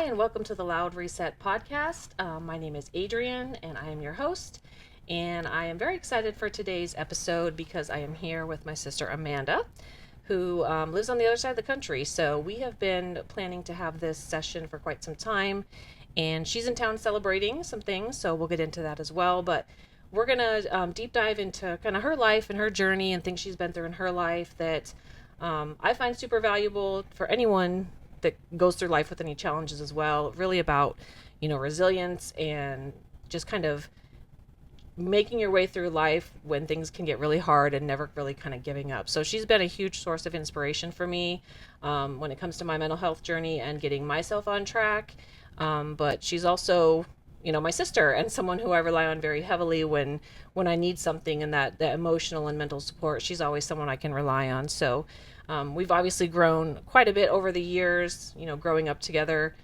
Hi, and welcome to the Loud Reset podcast. My name is Adrienne, and I am your host. And I am very excited for today's episode because I am here with my sister Amanda, who lives on the other side of the country. So we have been planning to have this session for quite some time, and she's in town celebrating some things, so we'll get into that as well. But we're going to deep dive into kind of her life and her journey and things she's been through in her life that I find super valuable for anyone that goes through life with any challenges as well. Really about, resilience and just kind of making your way through life when things can get really hard and never really kind of giving up. So she's been a huge source of inspiration for me when it comes to my mental health journey and getting myself on track. But she's also, my sister and someone who I rely on very heavily when I need something, and that emotional and mental support. She's always someone I can rely on. So we've obviously grown quite a bit over the years, growing up together.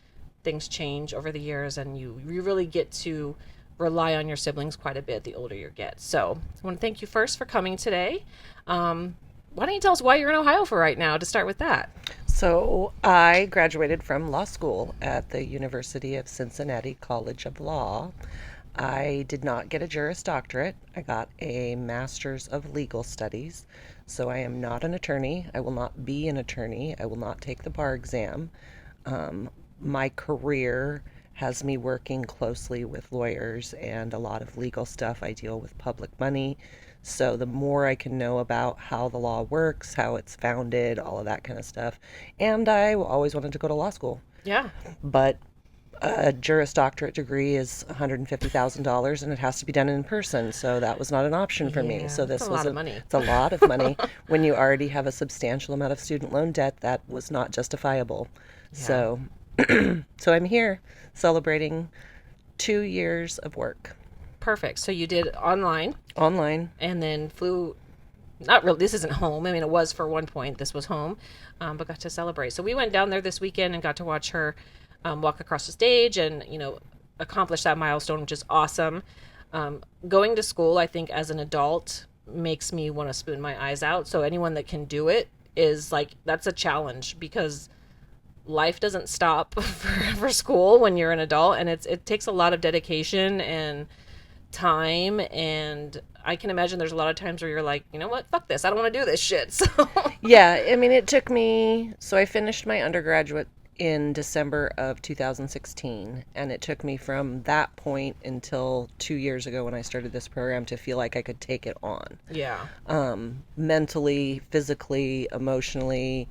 Things change over the years, and you really get to rely on your siblings quite a bit the older you get. So I want to thank you first for coming today. Why don't you tell us why you're in Ohio for right now, to start with that? So I graduated from law school at the University of Cincinnati College of Law. I did not get a Juris Doctorate. I got a Master's of Legal Studies. So I am not an attorney. I will not be an attorney. I will not take the bar exam. My career has me working closely with lawyers and a lot of legal stuff. I deal with public money. So the more I can know about how the law works, how it's founded, all of that kind of stuff. And I always wanted to go to law school. Yeah. But a Juris Doctorate degree is $150,000 and it has to be done in person. So that was not an option for me. So that's this a was lot of money. It's a lot of money. When you already have a substantial amount of student loan debt, that was not justifiable. Yeah. So I'm here celebrating 2 years of work. Perfect. So you did online and then flew, not really, this isn't home. I mean, it was for one point, this was home, but got to celebrate. So we went down there this weekend and got to watch her walk across the stage and, accomplish that milestone, which is awesome. Going to school, I think, as an adult makes me want to spoon my eyes out. So anyone that can do it is like, that's a challenge, because life doesn't stop for school when you're an adult, and it takes a lot of dedication and time. And I can imagine there's a lot of times where you're like, you know what, fuck this, I don't want to do this shit. So yeah, I mean, it took me, so I finished my undergraduate in December of 2016, and it took me from that point until 2 years ago when I started this program to feel like I could take it on. Yeah. Mentally, physically, emotionally.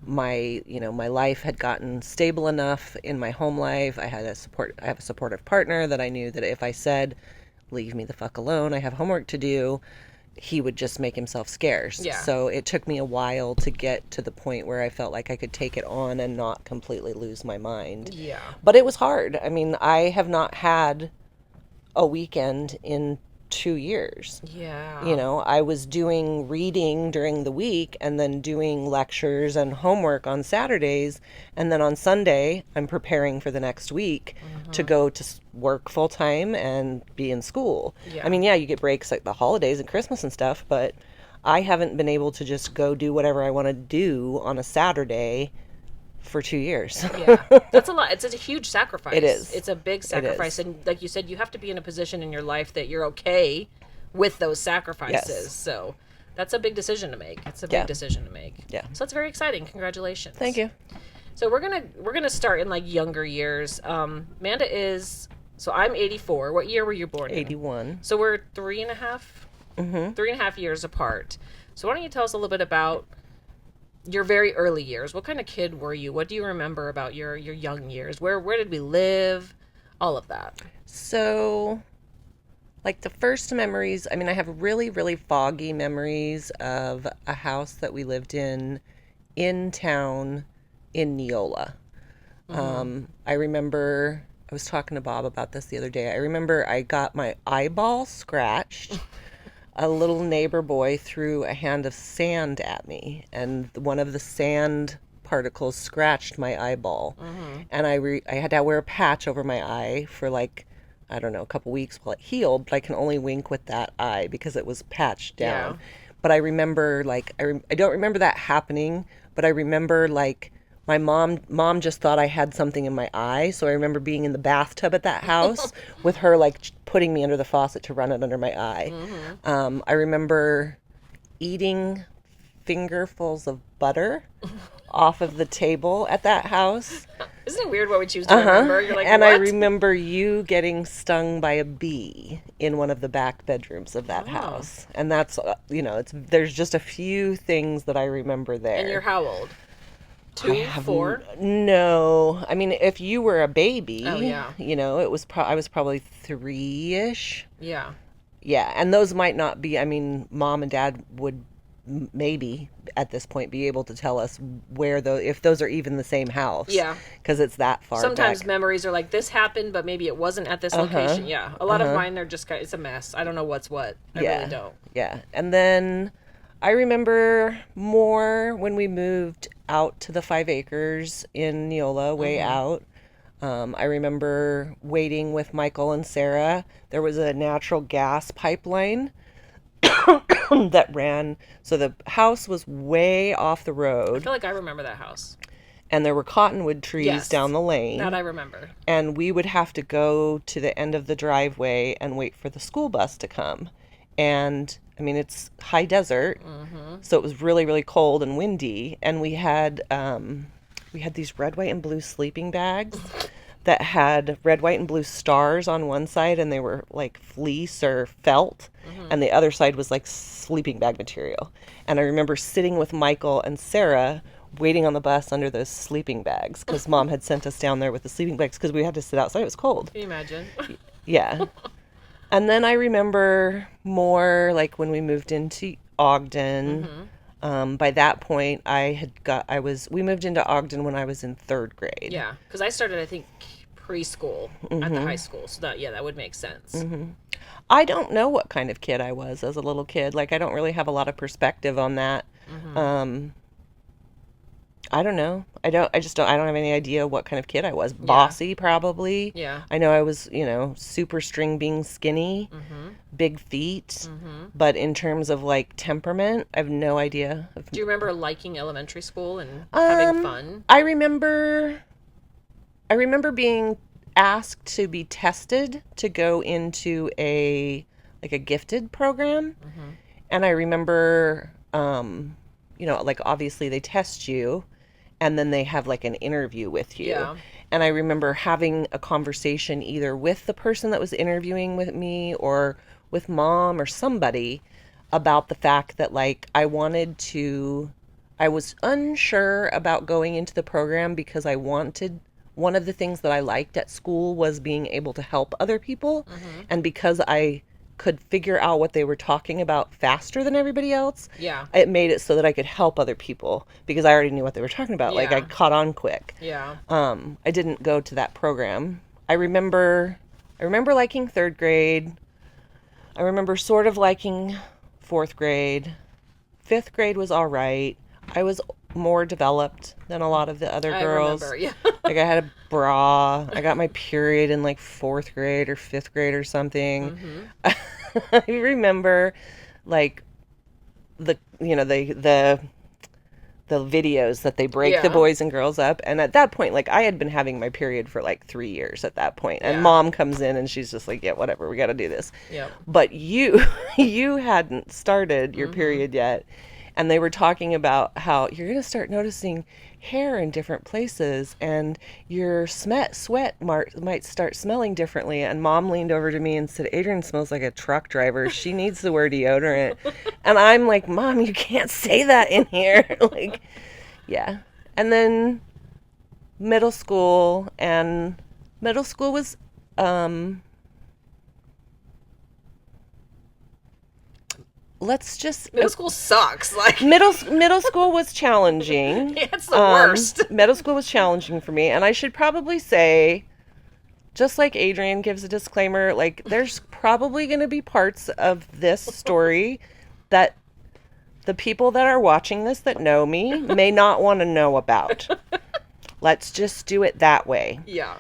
My life had gotten stable enough in my home life. I have a supportive partner that I knew that if I said, leave me the fuck alone, I have homework to do, he would just make himself scarce. Yeah. So it took me a while to get to the point where I felt like I could take it on and not completely lose my mind. Yeah. But it was hard. I mean, I have not had a weekend in 2 years. Yeah. I was doing reading during the week and then doing lectures and homework on Saturdays. And then on Sunday, I'm preparing for the next week to go to work full time and be in school. Yeah. I mean, yeah, you get breaks like the holidays and Christmas and stuff, but I haven't been able to just go do whatever I want to do on a Saturday for 2 years. Yeah, that's a lot. It's a huge sacrifice. It is. It's a big sacrifice. And like you said, you have to be in a position in your life that you're okay with those sacrifices. Yes. So that's a big decision to make. It's a big decision to make. Yeah. So it's very exciting. Congratulations. Thank you. So we're gonna start in like younger years. Amanda is, so I'm 84. What year were you born in? 81. So we're 3.5 years apart. So why don't you tell us a little bit about your very early years? What kind of kid were you? What do you remember about your young years? Where did we live? All of that. So, like the first memories, I mean, I have really, really foggy memories of a house that we lived in town in Neola. I remember, I was talking to Bob about this the other day. I remember I got my eyeball scratched. A little neighbor boy threw a hand of sand at me, and one of the sand particles scratched my eyeball. And I had to wear a patch over my eye for like, I don't know, a couple weeks while it healed, but I can only wink with that eye because it was patched down. Yeah. But I remember, like, I don't remember that happening, but I remember, like, My mom just thought I had something in my eye, so I remember being in the bathtub at that house with her like putting me under the faucet to run it under my eye. I remember eating fingerfuls of butter off of the table at that house. Isn't it weird what we choose to remember? You're like, And what? I remember you getting stung by a bee in one of the back bedrooms of that house. And that's, there's just a few things that I remember there. And you're how old? 2, 4? No. I mean, if you were a baby, Oh, yeah. it was I was probably 3-ish. Yeah. Yeah, and those might not be, I mean, mom and dad would maybe at this point be able to tell us if those are even the same house. Yeah. Because it's that far Sometimes back. memories are like, this happened, but maybe it wasn't at this location. Yeah. A lot of mine are just, it's a mess. I don't know what's what. I really don't. Yeah. And then I remember more when we moved out to the 5 acres in Neola, way out. I remember waiting with Michael and Sarah. There was a natural gas pipeline that ran. So the house was way off the I road, feel like I remember that house. and there were cottonwood trees down the lane. That I remember. And we would have to go to the end of the driveway and wait for the school bus to come. And I mean, it's high desert, so it was really, really cold and windy. And we had these red, white, and blue sleeping bags that had red, white, and blue stars on one side, and they were like fleece or felt, and the other side was like sleeping bag material. And I remember sitting with Michael and Sarah waiting on the bus under those sleeping bags because mom had sent us down there with the sleeping bags because we had to sit outside. It was cold. Can you imagine? Yeah. And then I remember more like when we moved into Ogden. By that point, we moved into Ogden when I was in 3rd grade. Yeah, because I started, I think, preschool at the high school. So that would make sense. I don't know what kind of kid I was as a little kid. Like, I don't really have a lot of perspective on that. I don't know. I don't have any idea what kind of kid I was. Bossy, probably. Yeah. I know I was, super string being skinny, big feet. But in terms of like temperament, I have no idea. Do you remember liking elementary school and having fun? I remember being asked to be tested to go into a gifted program. And I remember, like obviously they test you and then they have like an interview with you. Yeah. And I remember having a conversation either with the person that was interviewing with me or with mom or somebody about the fact that like I was unsure about going into the program because one of the things that I liked at school was being able to help other people. And because I could figure out what they were talking about faster than everybody else, it made it so that I could help other people because I already knew what they were talking about. Like I caught on quick. I didn't go to that program. I remember liking 3rd grade. I remember sort of liking 4th grade. 5th grade was all right. I was more developed than a lot of the other girls. I remember, yeah. Like I had a bra. I got my period in like 4th grade or 5th grade or something. I remember like the videos that they break the boys and girls up. And at that point, like I had been having my period for like 3 years at that point. And mom comes in and she's just like, yeah, whatever, we got to do this. But you hadn't started your period yet. And they were talking about how you're going to start noticing hair in different places and your sweat might start smelling differently. And mom leaned over to me and said, Adrian smells like a truck driver. She needs to wear deodorant. And I'm like, Mom, you can't say that in here. Like, yeah. And then middle school was, middle school sucks. Like middle school was challenging. It's the worst. Middle school was challenging for me, and I should probably say, just like Adrian gives a disclaimer, like there's probably going to be parts of this story that the people that are watching this that know me may not want to know about. Let's just do it that way. Yeah.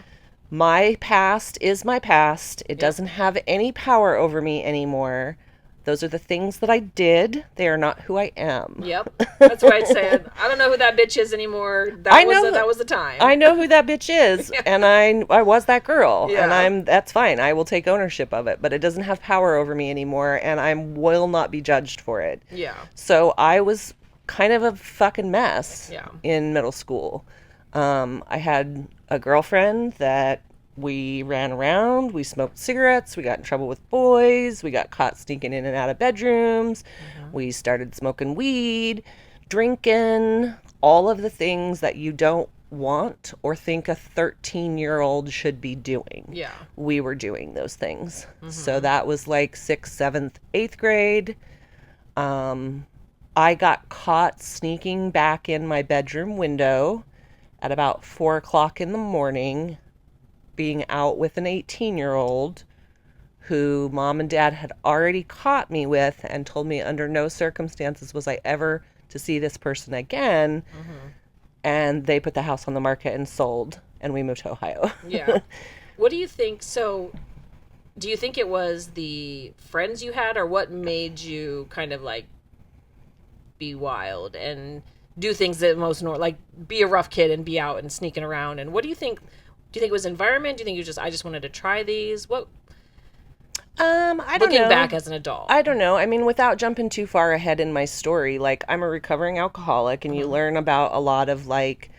My past is my past. It doesn't have any power over me anymore. Those are the things that I did. They are not who I am. Yep. That's why I'd say I don't know who that bitch is anymore. I know That was the time. I know who that bitch is, Yeah. and I was that girl, and Yeah. that's fine. I will take ownership of it, but it doesn't have power over me anymore, and I will not be judged for it. Yeah. So I was kind of a fucking mess Yeah. in middle school. I had a girlfriend that we ran around, we smoked cigarettes, we got in trouble with boys, we got caught sneaking in and out of bedrooms, we started smoking weed, drinking, all of the things that you don't want or think a 13-year-old should be doing. Yeah. We were doing those things. So that was like 6th, 7th, 8th grade. I got caught sneaking back in my bedroom window at about 4 o'clock in the morning, being out with an 18-year-old who mom and dad had already caught me with and told me under no circumstances was I ever to see this person again. And they put the house on the market and sold, and we moved to Ohio. Yeah. What do you think? So, do you think it was the friends you had, or what made you kind of like be wild and do things that most like be a rough kid and be out and sneaking around? And what do you think? Do you think it was environment? Do you think I just wanted to try these? What? I don't know. Looking back as an adult. I don't know. I mean, without jumping too far ahead in my story, like I'm a recovering alcoholic, and you learn about a lot of like,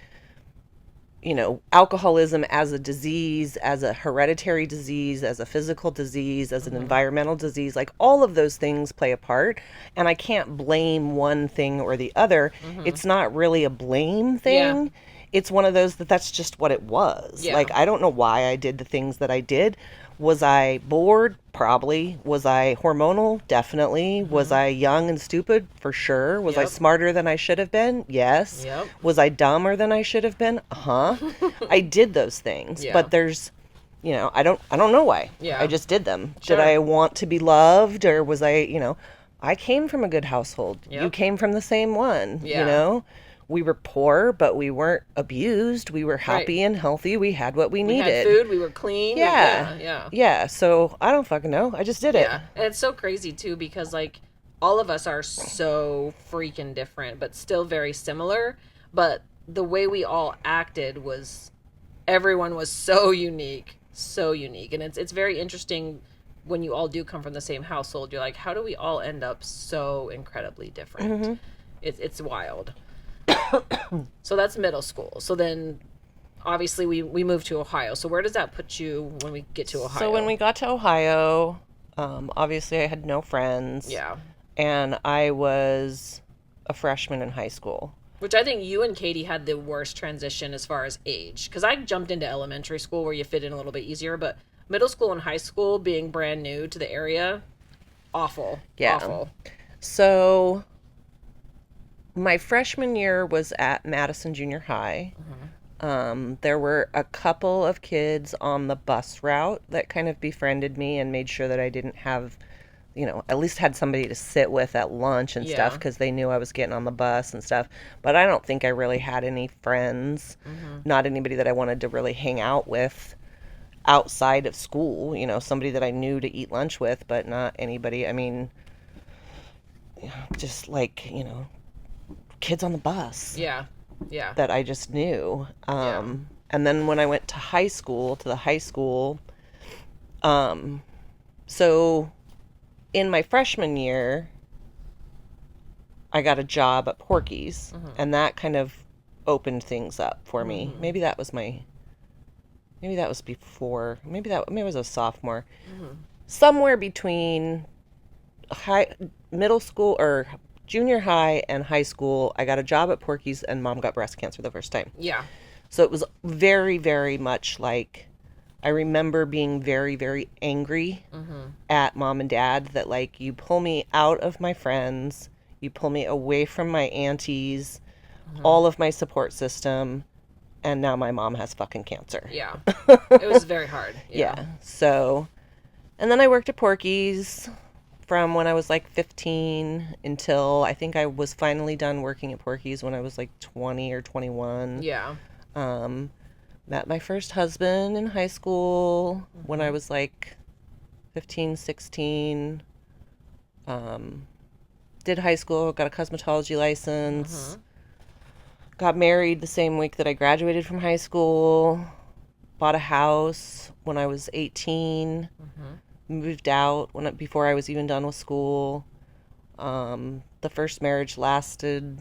alcoholism as a disease, as a hereditary disease, as a physical disease, as an environmental disease. Like all of those things play a part, and I can't blame one thing or the other. It's not really a blame thing. Yeah. It's one of those that's just what it was. Yeah. Like I don't know why I did the things that I did. Was I bored? Probably. Was I hormonal? Definitely. Was I young and stupid? For sure. Was I Yep. smarter than I should have been? Yes. Yep. Was I dumber than I should have been? Uh-huh. I did those things. Yeah. But there's, I don't know why. Yeah. I just did them. Sure. Did I want to be loved, or was I came from a good household. Yep. You came from the same one, Yeah. We were poor, but we weren't abused. We were happy and healthy. We had what we We needed. had food. We were clean. Yeah. Yeah. Yeah. So I don't fucking know. I just did it. Yeah. And it's so crazy too because like all of us are so freaking different, but still very similar. But the way we all acted was everyone was so unique, and it's very interesting when you all do come from the same household. You're like, how do we all end up so incredibly different? It's wild. So that's middle school. So then obviously we moved to Ohio. So where does that put you when we get to Ohio? So when we got to Ohio, obviously I had no friends. Yeah. And I was a freshman in high school. Which I think you and Katie had the worst transition as far as age. Because I jumped into elementary school where you fit in a little bit easier. But middle school and high school, being brand new to the area, awful. Yeah. Awful. So my freshman year was at Madison Junior High. There were a couple of kids on the bus route that kind of befriended me and made sure that I didn't have, at least had somebody to sit with at lunch and stuff, because they knew I was getting on the bus and stuff. But I don't think I really had any friends, not anybody that I wanted to really hang out with outside of school, somebody that I knew to eat lunch with, but not anybody. I mean, just like, kids on the bus. Yeah. Yeah. That I just knew. And then when I went to the high school, so in my freshman year, I got a job at Porky's, and that kind of opened things up for me. Maybe that was before, maybe I was a sophomore. Somewhere between middle school or junior high and high school, I got a job at Porky's, and mom got breast cancer the first time. Yeah. So it was very, very much like, I remember being very, very angry at mom and dad that, like, you pull me out of my friends, you pull me away from my aunties, all of my support system, and now my mom has fucking cancer. Yeah. It was very hard. Yeah. So, and then I worked at Porky's from when I was like 15 until I think I was finally done working at Porky's when I was like 20 or 21. Yeah. Met my first husband in high school when I was like 15, 16. Did high school, got a cosmetology license, Mm-hmm. got married the same week that I graduated from high school, bought a house when I was 18, Mm-hmm. moved out before I was even done with school. The first marriage lasted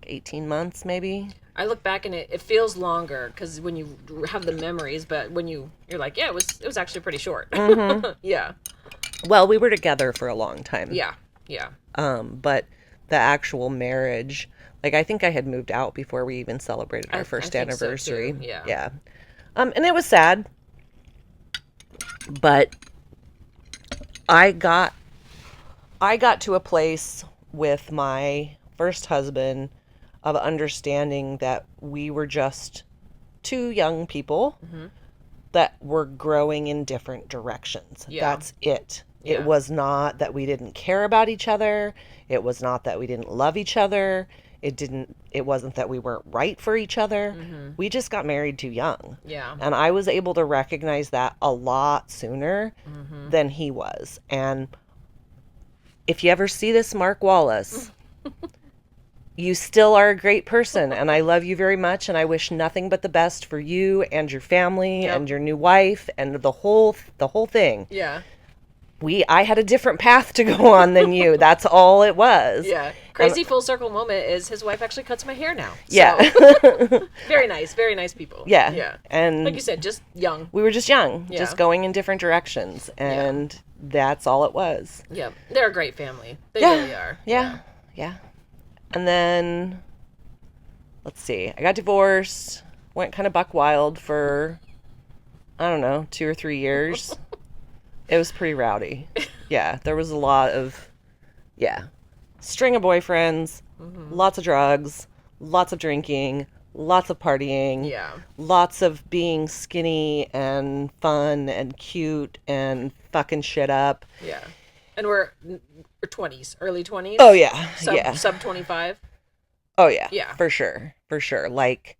18 months, maybe. I look back and it feels longer because when you have the memories, but when you're like, yeah, it was actually pretty short. Mm-hmm. Yeah. Well, we were together for a long time. Yeah. Yeah. But the actual marriage, like I think I had moved out before we even celebrated our I first think so anniversary. too. Yeah. Yeah. And it was sad, but I got I got to a place with my first husband of understanding that we were just two young people Mm-hmm. that were growing in different directions. Yeah. That's it. It Yeah. was not that we didn't care about each other. It was not that we didn't love each other. It wasn't that we weren't right for each other. Mm-hmm. We just got married too young. Yeah. And I was able to recognize that a lot sooner Mm-hmm. than he was. And if you ever see this Mark Wallace, you still are a great person and I love you very much and I wish nothing but the best for you and your family Yep. and your new wife and the whole thing. Yeah. I had a different path to go on than you. That's all it was. Yeah. Crazy full circle moment is his wife actually cuts my hair now. So. Yeah. Very nice. Very nice people. Yeah. Yeah. And Like you said, just young. we were just young, Yeah. just going in different directions and that's all it was. Yeah. They're a great family. They Yeah. really are. Yeah. And then let's see. I got divorced, went kind of buck wild for I don't know, 2 or 3 years. It was pretty rowdy. Yeah, there was a lot of, string of boyfriends, lots of drugs, lots of drinking, lots of partying, Yeah. lots of being skinny and fun and cute and fucking shit up. Yeah. And we're 20s, early 20s. Oh, yeah. Sub 25. Oh, yeah. Yeah. For sure. Like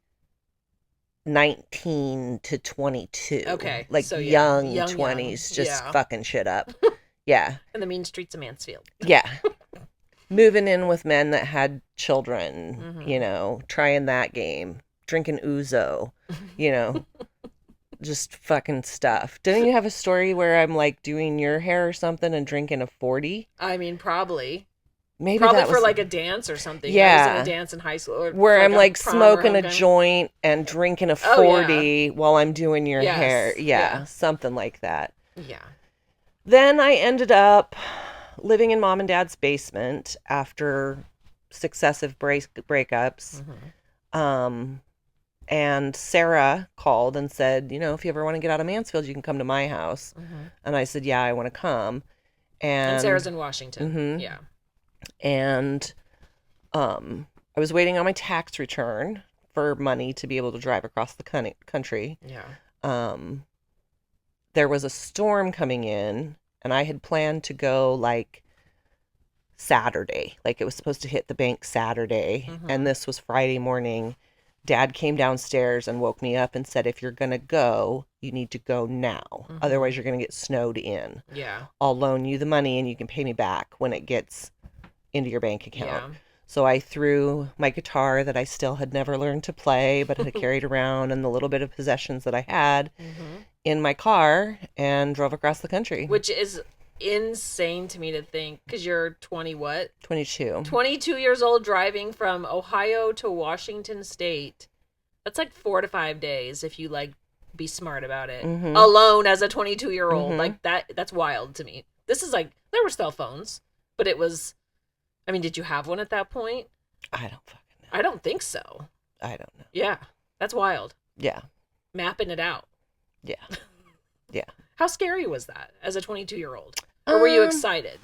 19 to 22. Okay, Like so yeah, young young, 20s, just yeah. fucking shit up. Yeah. In the mean streets of Mansfield. Yeah. Moving in with men that had children, trying that game, drinking ouzo, just fucking stuff. Didn't you have a story where I'm like doing your hair or something and drinking a 40? I mean, probably. Maybe Probably that for was like a dance or something. Yeah. I was in a dance in high school. Or where for I'm like prom or smoking a homecoming. joint and drinking a Oh, yeah. 40 while I'm doing your Yes, hair. Yeah, yeah. something like that. Yeah. Then I ended up living in mom and dad's basement after successive breakups. Mm-hmm. And Sarah called and said, if you ever want to get out of Mansfield, you can come to my house. Mm-hmm. And I said, yeah, I want to come. And Sarah's in Washington. Mhm. Yeah. And I was waiting on my tax return for money to be able to drive across the country. Yeah. There was a storm coming in, and I had planned to go like Saturday. Like it was supposed to hit the bank Saturday, and this was Friday morning. Dad came downstairs and woke me up and said, if you're going to go, you need to go now. Otherwise, you're going to get snowed in. Yeah. I'll loan you the money and you can pay me back when it gets into your bank account. Yeah. So I threw my guitar that I still had never learned to play, but had carried around, and the little bit of possessions that I had in my car and drove across the country. Which is insane to me to think, because you're 20 what? 22. 22 years old driving from Ohio to Washington State. That's like 4 to 5 days if you like be smart about it. Alone as a 22-year-old. Like that's wild to me. This is like, there were cell phones, but it was, I mean, did you have one at that point? I don't fucking know. I don't think so. I don't know. Yeah. That's wild. Yeah. Mapping it out. Yeah. Yeah. How scary was that as a 22-year-old? Or were you excited?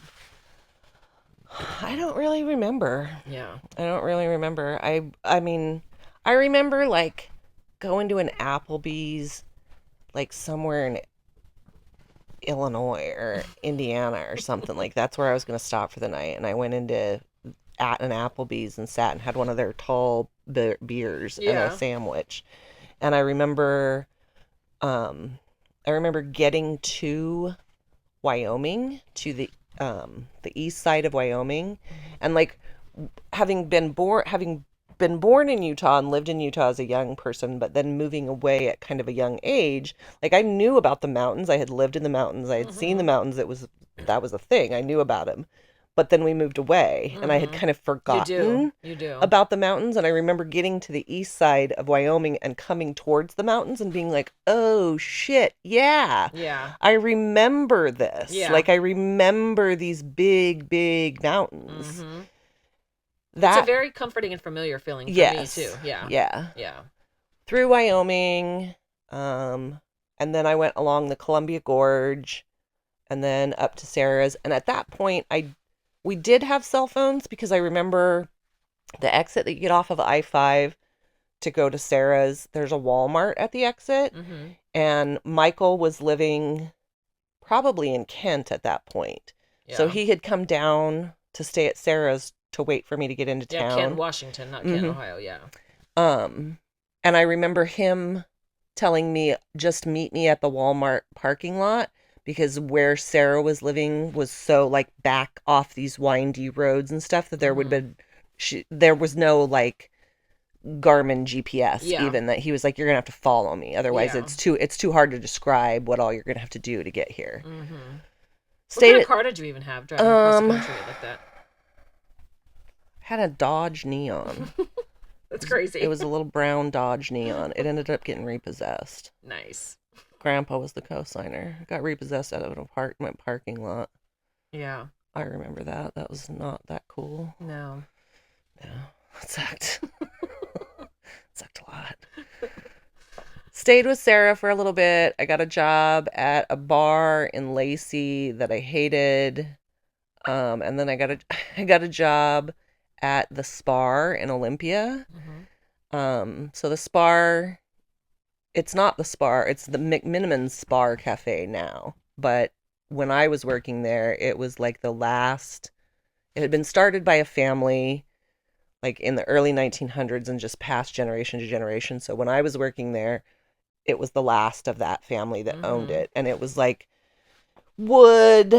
I don't really remember. Yeah. I don't really remember. I mean, I remember like going to an Applebee's like somewhere in Illinois or Indiana or something. Like that's where I was going to stop for the night, and I went into at an Applebee's and sat and had one of their tall beers and Yeah. a sandwich. And I remember getting to Wyoming, to the the east side of Wyoming, and like having been born in Utah and lived in Utah as a young person, but then moving away at kind of a young age, like I knew about the mountains. I had lived in the mountains. I had seen the Mm-hmm. mountains. That was a thing. I knew about them. But then we moved away and I had Mm-hmm. kind of You do. forgotten You do. about the mountains. And I remember getting to the east side of Wyoming and coming towards the mountains and being like, oh shit, yeah. Yeah. I remember this. Yeah. Like I remember these big, big mountains. Mm-hmm. It's a That, very comforting and familiar feeling for me too. yes. Yeah. Yeah. Yeah. Through Wyoming, um, and then I went along the Columbia Gorge, and then up to Sarah's. And at that point, we did have cell phones because I remember the exit that you get off of I-5 to go to Sarah's. There's a Walmart at the exit, Mm-hmm. and Michael was living probably in Kent at that point, so Yeah. he had come down to stay at Sarah's to wait for me to get into Yeah, Kent, town. Washington, not Kent, hmm Ohio. Yeah. Um, and I remember him telling me, just meet me at the Walmart parking lot because where Sarah was living was so like back off these windy roads and stuff that there would Mm-hmm. have been there was no like Garmin GPS Yeah. even, that he was like, you're gonna have to follow me, otherwise Yeah. it's too hard to describe what all you're gonna have to do to get here. Mm-hmm. What kind of Stayed car did you even have at driving across the country like that? had a Dodge Neon. That's It crazy. was a little brown Dodge Neon. It ended up getting repossessed. Nice. Grandpa was the co-signer. It got repossessed out of an apartment parking lot. Yeah. I remember that. That was not that cool. No. No, it sucked. Sucked a lot. Stayed with Sarah for a little bit. I got a job at a bar in Lacey that I hated. And then I got a job at the Spar in Olympia. Mm-hmm. So the Spar, it's not the Spar, it's the McMiniman Spar Cafe now. But when I was working there, it was like it had been started by a family like in the early 1900s and just passed generation to generation. So when I was working there, it was the last of that family that owned Mm-hmm. it. And it was like wood,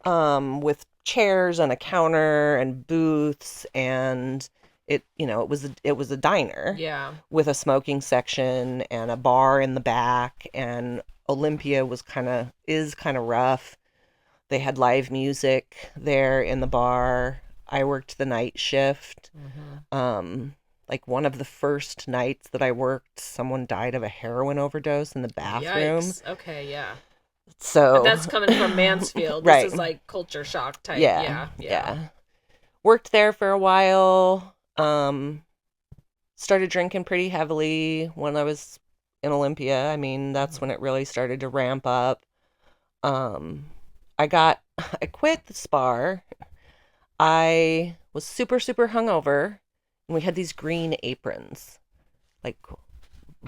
with chairs and a counter and booths, and it was a diner Yeah. with a smoking section and a bar in the back. And Olympia is kind of rough. They had live music there in the bar. I worked the night shift. Mm-hmm. Like one of the first nights that I worked, someone died of a heroin overdose in the bathroom. Yikes. Okay, yeah. And So, that's coming from Mansfield. This right. is like culture shock type. Yeah, Yeah. Yeah. yeah. Worked there for a while. Started drinking pretty heavily when I was in Olympia. I mean, that's when it really started to ramp up. Um, I quit the Spar. I was super, super hungover, and we had these green aprons, like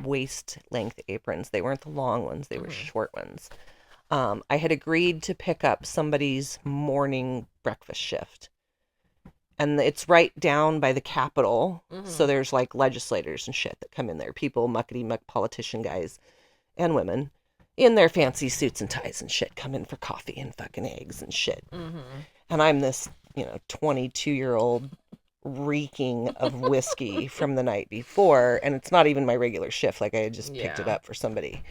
waist length aprons. They weren't the long ones, they were Mm-hmm. short ones. I had agreed to pick up somebody's morning breakfast shift. And it's right down by the Capitol. Mm-hmm. So there's like legislators and shit that come in there. People, muckety muck politician guys and women in their fancy suits and ties and shit come in for coffee and fucking eggs and shit. Mm-hmm. And I'm this, 22-year-old reeking of whiskey from the night before. And it's not even my regular shift. Like I had just picked it Yeah. up for somebody.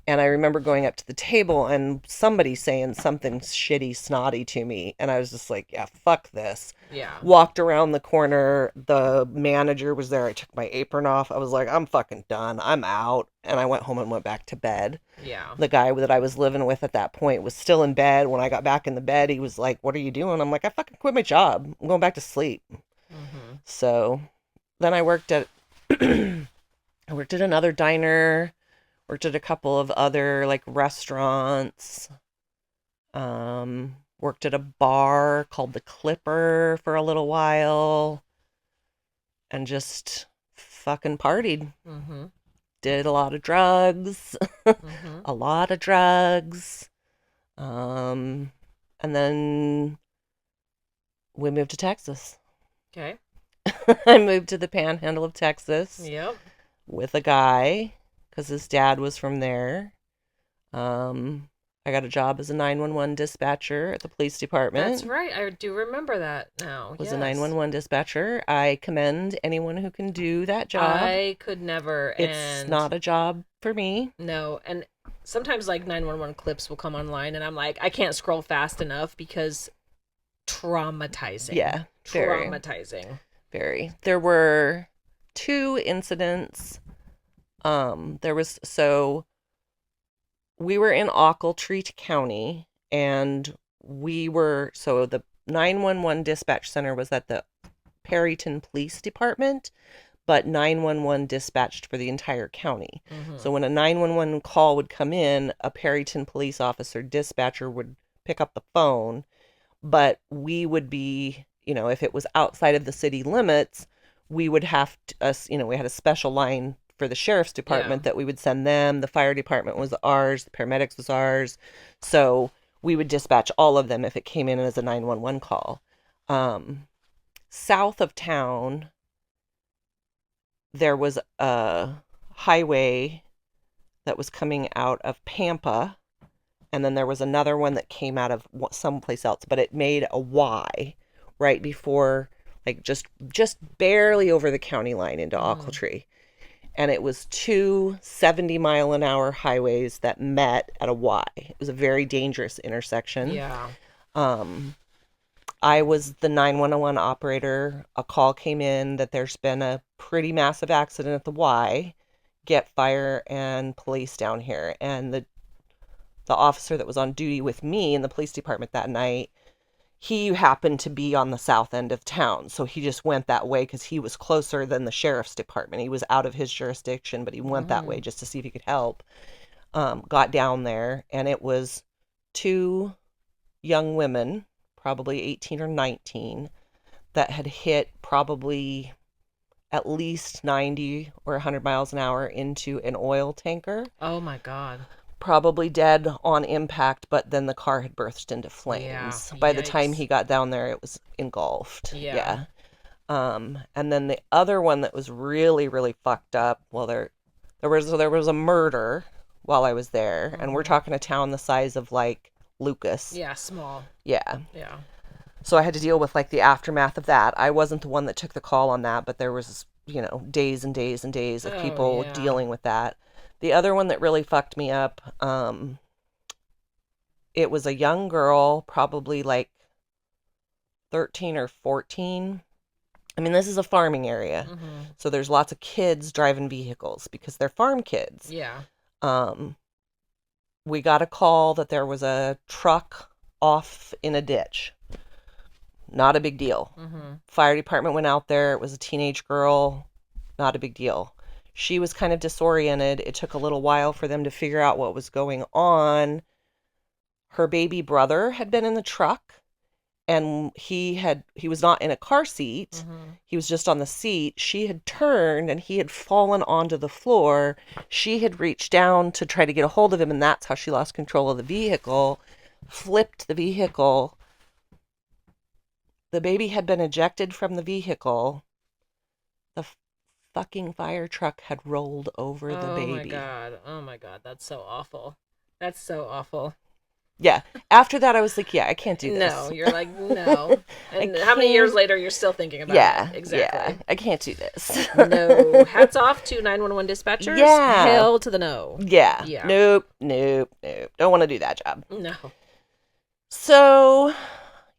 And I remember going up to the table and somebody saying something shitty, snotty to me. And I was just like, yeah, fuck this. Yeah. Walked around the corner. The manager was there. I took my apron off. I was like, I'm fucking done. I'm out. And I went home and went back to bed. Yeah. The guy that I was living with at that point was still in bed. When I got back in the bed, he was like, what are you doing? I'm like, I fucking quit my job. I'm going back to sleep. Mm-hmm. So then I worked at another diner. Worked at a couple of other like restaurants. Worked at a bar called the Clipper for a little while, and just fucking partied. Mm-hmm. Did a lot of drugs, Mm-hmm. a lot of drugs. And then we moved to Texas. Okay. I moved to the Panhandle of Texas Yep. with a guy because his dad was from there. Um, I got a job as a 911 dispatcher at the police department. That's right. I do remember that now. Was a Yes. 911 dispatcher. I commend anyone who can do that job. I could never. It's And not a job for me. no. And sometimes like 911 clips will come online and I'm like, I can't scroll fast enough because traumatizing. Yeah, very, Traumatizing. very. There were two incidents. There was, so we were in Ochiltree County, and so the 911 dispatch center was at the Perryton Police Department, but 911 dispatched for the entire county. Mm-hmm. So when a 911 call would come in, a Perryton police officer dispatcher would pick up the phone, but we would be, if it was outside of the city limits, we would have to, we had a special line for the sheriff's department that we would send them. The fire department was ours, the paramedics was ours. So we would dispatch all of them if it came in as a 911 call. South of town, there was a highway that was coming out of Pampa, and then there was another one that came out of someplace else, but it made a Y right before, like just barely over the county line into Ochiltree. And it was two 70-mile-an-hour highways that met at a Y. It was a very dangerous intersection. Yeah. I was the 911 operator. A call came in that there's been a pretty massive accident at the Y. Get fire and police down here. And the officer that was on duty with me in the police department that night, he happened to be on the south end of town. So he just went that way because he was closer than the sheriff's department. He was out of his jurisdiction, but he went that way just to see if he could help. Got down there, and it was two young women, probably 18 or 19, that had hit probably at least 90 or 100 miles an hour into an oil tanker. Oh my God. Probably dead on impact, but then the car had burst into flames. Yeah. By the time Yikes. he got down there, it was engulfed. Yeah. And then the other one that was really, really fucked up, well, there was a murder while I was there, and we're talking a town the size of like Lucas. Yeah, small. Yeah. Yeah. So I had to deal with like the aftermath of that. I wasn't the one that took the call on that, but there was, days and days and days of people dealing with that. The other one that really fucked me up, it was a young girl, probably like 13 or 14. I mean, this is a farming area, so there's lots of kids driving vehicles because they're farm kids. Yeah. We got a call that there was a truck off in a ditch. Not a big deal. Fire department went out there. It was a teenage girl. Not a big deal. She was kind of disoriented. It took a little while for them to figure out what was going on. Her baby brother had been in the truck, and he was not in a car seat. He was just on the seat. She had turned and he had fallen onto the floor. She had reached down to try to get a hold of him, and that's how she lost control of the vehicle, flipped the vehicle. The baby had been ejected from the vehicle. The fucking fire truck had rolled over the baby. Oh my God. Oh my God. That's so awful. That's so awful. Yeah. After that, I was like, yeah, I can't do this. No, you're like, no. And how many years later you're still thinking about it? Exactly. Yeah, I can't do this. No. Hats off to 911 dispatchers. Yeah. Hell to the no. Yeah. Yeah. Nope. Don't want to do that job. No. So,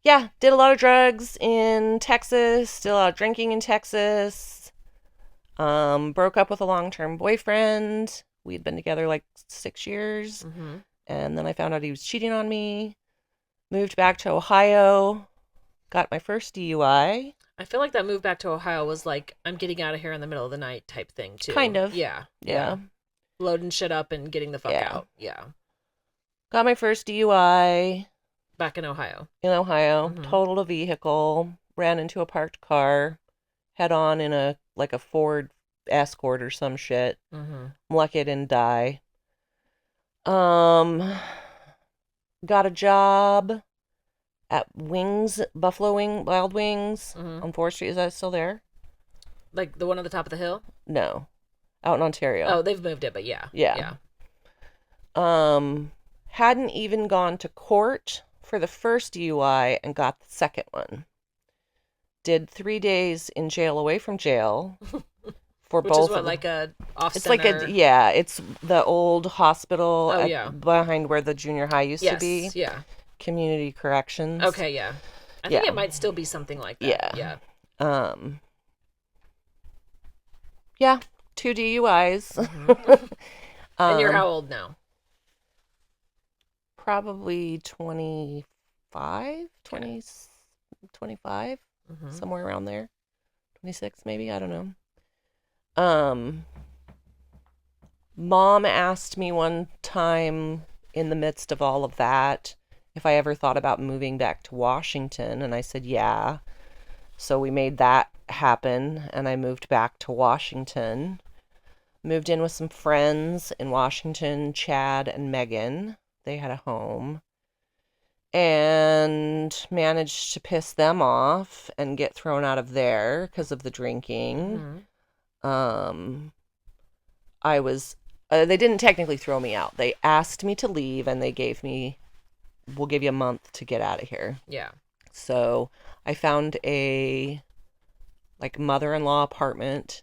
yeah, did a lot of drugs in Texas, did a lot of drinking in Texas. Broke up with a long-term boyfriend. We'd been together like 6 years. And then I found out he was cheating on me. Moved back to Ohio. Got my first DUI. I feel like that move back to Ohio was like, I'm getting out of here in the middle of the night type thing, too. Kind of. Yeah. Yeah. Loading shit up and getting the fuck out. Yeah. Got my first DUI. Back in Ohio. Totaled a vehicle. Ran into a parked car. Head on in a Ford Escort or some shit. I'm lucky I didn't die. Got a job at Wild Wings on 4th Street. Is that still there? Like the one on the top of the hill? No. Out in Ontario. Oh, they've moved it, but yeah. Yeah. hadn't even gone to court for the first DUI and got the second one. Did 3 days in jail away from jail for Which both is what, of them. like a off It's center? like yeah, it's the old hospital Oh, yeah. behind where the junior high used to be. Yeah. Community corrections. Okay, yeah. I think it might still be something like that. Yeah. Yeah. Yeah, 2 DUIs. Mm-hmm. And you're how old now? Probably 25, 20, 25, somewhere around there. 26 maybe, I don't know. Mom asked me one time in the midst of all of that if I ever thought about moving back to Washington, and I said yeah. So we made that happen, and I moved back to Washington. Moved in with some friends in Washington, Chad and Megan. They had a home. And managed to piss them off and get thrown out of there because of the drinking. I was, they didn't technically throw me out. They asked me to leave, and they gave me, we'll give you a month to get out of here. Yeah. So I found a, like, mother-in-law apartment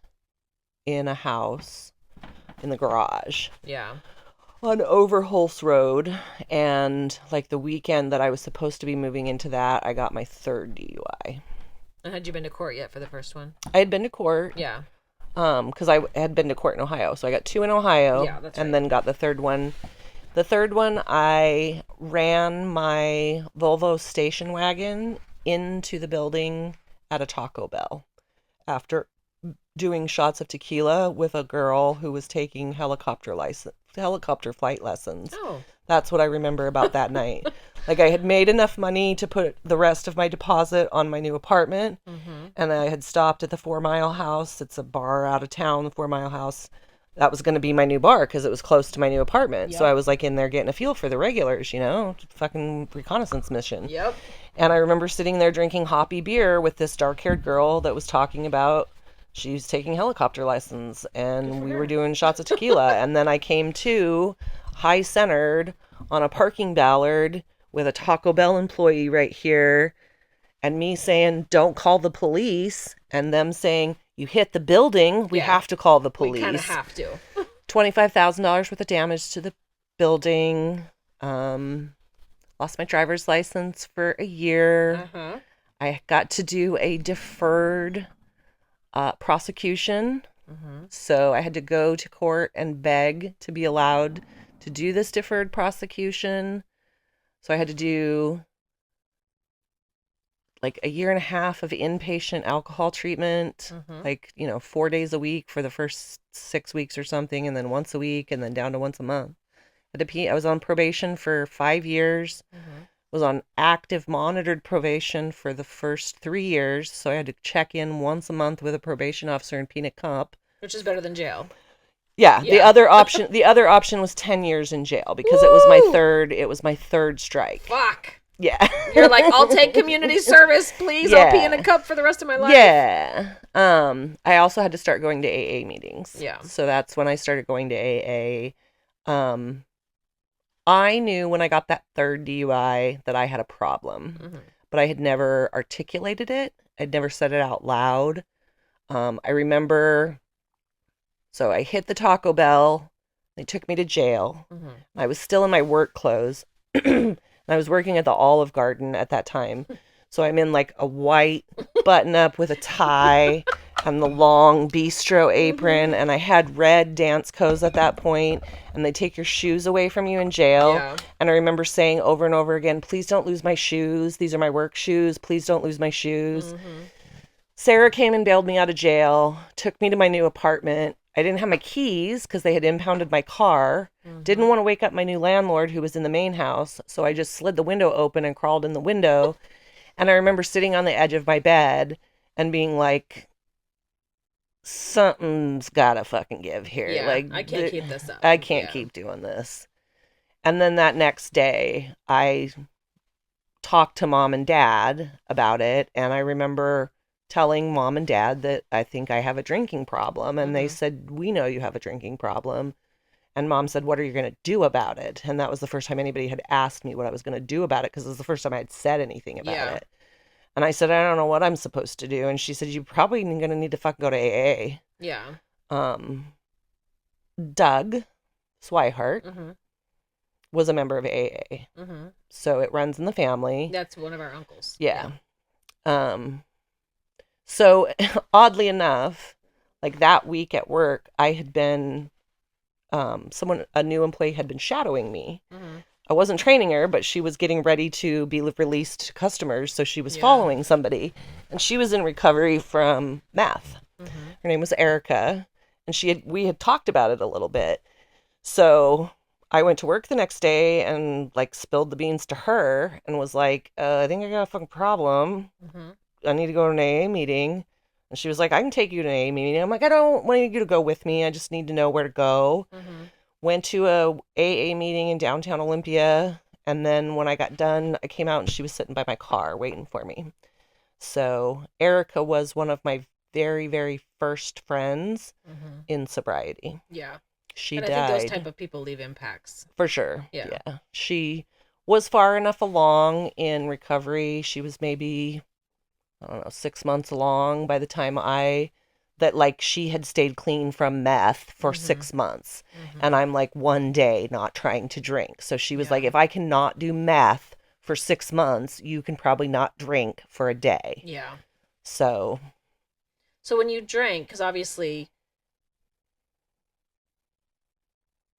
in a house in the garage. Yeah. On Overholse Road, and like the weekend that I was supposed to be moving into that, I got my third DUI. And had you been to court yet for the first one? I had been to court. Yeah. Because I had been to court in Ohio, so I got 2 in Ohio. Yeah, that's right. And then got the third one. The third one, I ran my Volvo station wagon into the building at a Taco Bell after doing shots of tequila with a girl who was taking helicopter flight lessons. Oh. That's what I remember about that night. Like, I had made enough money to put the rest of my deposit on my new apartment, and I had stopped at the 4 Mile House. It's a bar out of town, the 4 Mile House. That was going to be my new bar because it was close to my new apartment. Yep. So I was like in there getting a feel for the regulars, fucking reconnaissance mission. Yep. And I remember sitting there drinking hoppy beer with this dark-haired girl that was talking about she was taking helicopter lessons, and we were doing shots of tequila. And then I came to high-centered on a parking ballard with a Taco Bell employee right here, and me saying, don't call the police, and them saying, you hit the building, we have to call the police. We kind of have to. $25,000 worth of damage to the building. Lost my driver's license for a year. I got to do a deferred prosecution. So I had to go to court and beg to be allowed to do this deferred prosecution. So I had to do like a year and a half of inpatient alcohol treatment, 4 days a week for the first 6 weeks or something, and then once a week, and then down to once a month. I was on probation for 5 years. Was on active monitored probation for the first 3 years, so I had to check in once a month with a probation officer in Peanut Cup, which is better than jail. Yeah. The other option was 10 years in jail because Woo! It was my third strike. Fuck. Yeah. You're like, I'll take community service, please. Yeah. I'll pee in a cup for the rest of my life. Yeah. I also had to start going to AA meetings. Yeah. So that's when I started going to AA. I knew when I got that third DUI that I had a problem, but I had never articulated it. I'd never said it out loud. I remember, so I hit the Taco Bell. They took me to jail. I was still in my work clothes. I was working at the Olive Garden at that time. So I'm in like a white button up with a tie and the long bistro apron. And I had red dance coats at that point. And they take your shoes away from you in jail. Yeah. And I remember saying over and over again, please don't lose my shoes. These are my work shoes. Please don't lose my shoes. Sarah came and bailed me out of jail, took me to my new apartment. I didn't have my keys because they had impounded my car. Didn't want to wake up my new landlord who was in the main house. So I just slid the window open and crawled in the window. And I remember sitting on the edge of my bed and being like, something's gotta fucking give here. Yeah, like, I can't keep this up. I can't keep doing this. And then that next day, I talked to Mom and Dad about it. And I remember telling Mom and Dad that I think I have a drinking problem. And they said, we know you have a drinking problem. And Mom said, "What are you going to do about it?" And that was the first time anybody had asked me what I was going to do about it, because it was the first time I had said anything about Yeah. it. And I said, "I don't know what I'm supposed to do." And she said, "You're probably going to need to fucking go to AA." Yeah. Doug Swihart Mm-hmm. was a member of AA. Mm-hmm. So it runs in the family. That's one of our uncles. Yeah. So oddly enough, like that week at work, I had been, a new employee had been shadowing me. Mm-hmm. I wasn't training her, but she was getting ready to be released to customers. So she was Yeah. following somebody, and she was in recovery from meth. Mm-hmm. Her name was Erica, and we had talked about it a little bit. So I went to work the next day and like spilled the beans to her and was like, I think I got a fucking problem. Mm-hmm. I need to go to an AA meeting. And she was like, I can take you to an AA meeting. I'm like, I don't want you to go with me. I just need to know where to go. Mm-hmm. Went to a AA meeting in downtown Olympia. And then when I got done, I came out and she was sitting by my car waiting for me. So Erica was one of my very, very first friends Mm-hmm. in sobriety. Yeah. She And I died. think those type of people leave impacts. For sure. Yeah. She was far enough along in recovery. She was maybe, I don't know, 6 months along by the time she had stayed clean from meth for Mm-hmm. 6 months. Mm-hmm. And I'm like one day not trying to drink. So she was Yeah. like, if I cannot do meth for 6 months, you can probably not drink for a day. Yeah. So when you drank, because obviously,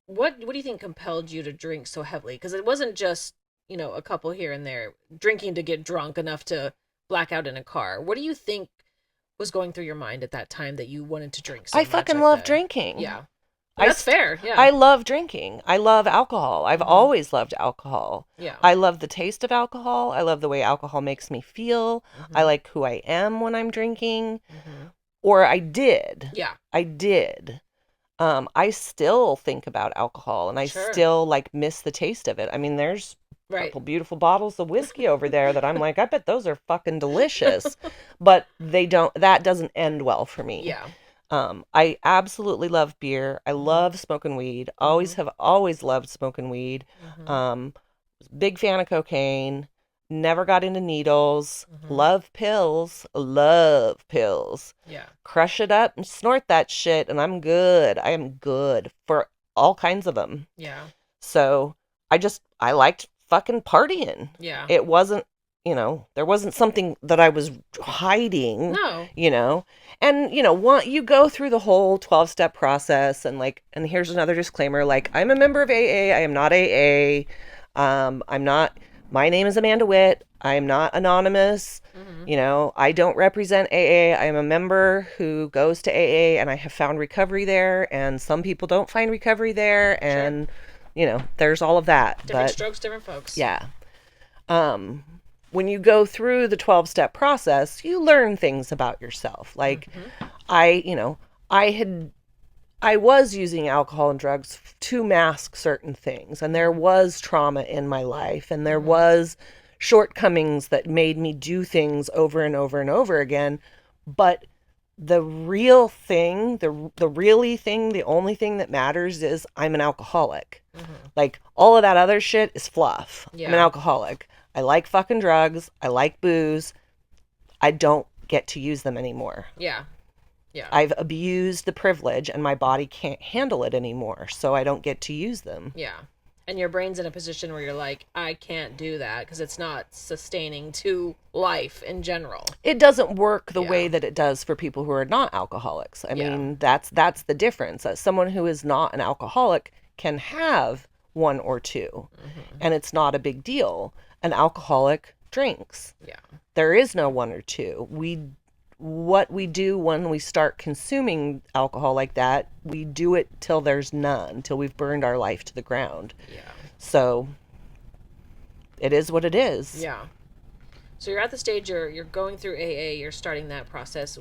what do you think compelled you to drink so heavily? Because it wasn't just, a couple here and there drinking to get drunk enough to black out in a car. What do you think was going through your mind at that time that you wanted to drink so I much? fucking like love that? drinking. Yeah. That's fair. Yeah. I love drinking. I love alcohol. I've Mhm. always loved alcohol. Yeah. I love the taste of alcohol. I love the way alcohol makes me feel. I Mhm. like who I am when I'm drinking. Mhm. Or I did. Yeah. I did. I still think about alcohol and I Sure. still like miss the taste of it. I mean, there's a Right. couple beautiful bottles of whiskey over there that I'm like, I bet those are fucking delicious. But that doesn't end well for me. Yeah. I absolutely love beer. I love smoking weed. Always loved smoking weed. Mhm. Big fan of cocaine. Never got into needles. Mhm. Love pills. Love pills. Yeah. Crush it up and snort that shit, and I'm good. I am good for all kinds of them. Yeah. So I liked fucking partying. Yeah. It wasn't, there wasn't something that I was hiding. No. And you go through the whole 12-step process, and here's another disclaimer, like, I'm a member of AA. I am not AA. I'm not, my name is Amanda Witt. I am not anonymous. Mhm. I don't represent AA. I am a member who goes to AA, and I have found recovery there, and some people don't find recovery there, and there's all of that. Different strokes, different folks. Yeah. When you go through the 12-step process, you learn things about yourself. Like, Mhm. I was using alcohol and drugs to mask certain things, and there was trauma in my life, and there was shortcomings that made me do things over and over and over again. But the real thing, the only thing that matters is I'm an alcoholic. Mhm. Like, all of that other shit is fluff. I'm an Yeah. alcoholic. I like fucking drugs. I like booze. I don't get to use them anymore. Yeah. Yeah. I've abused the privilege and my body can't handle it anymore, so I don't get to use them. Yeah. And your brain's in a position where you're like, I can't do that because it's not sustaining to life in general. It doesn't work the Yeah. way that it does for people who are not alcoholics. I Yeah. mean, that's the difference. Someone who is not an alcoholic can have one or two, and it's not a big deal. An alcoholic drinks. Yeah. There is no one or two. What we do when we start consuming alcohol like that, we do it till there's none, till we've burned our life to the ground. Yeah. So it is what it is. Yeah. So you're at the stage you're going through AA, you're starting that process.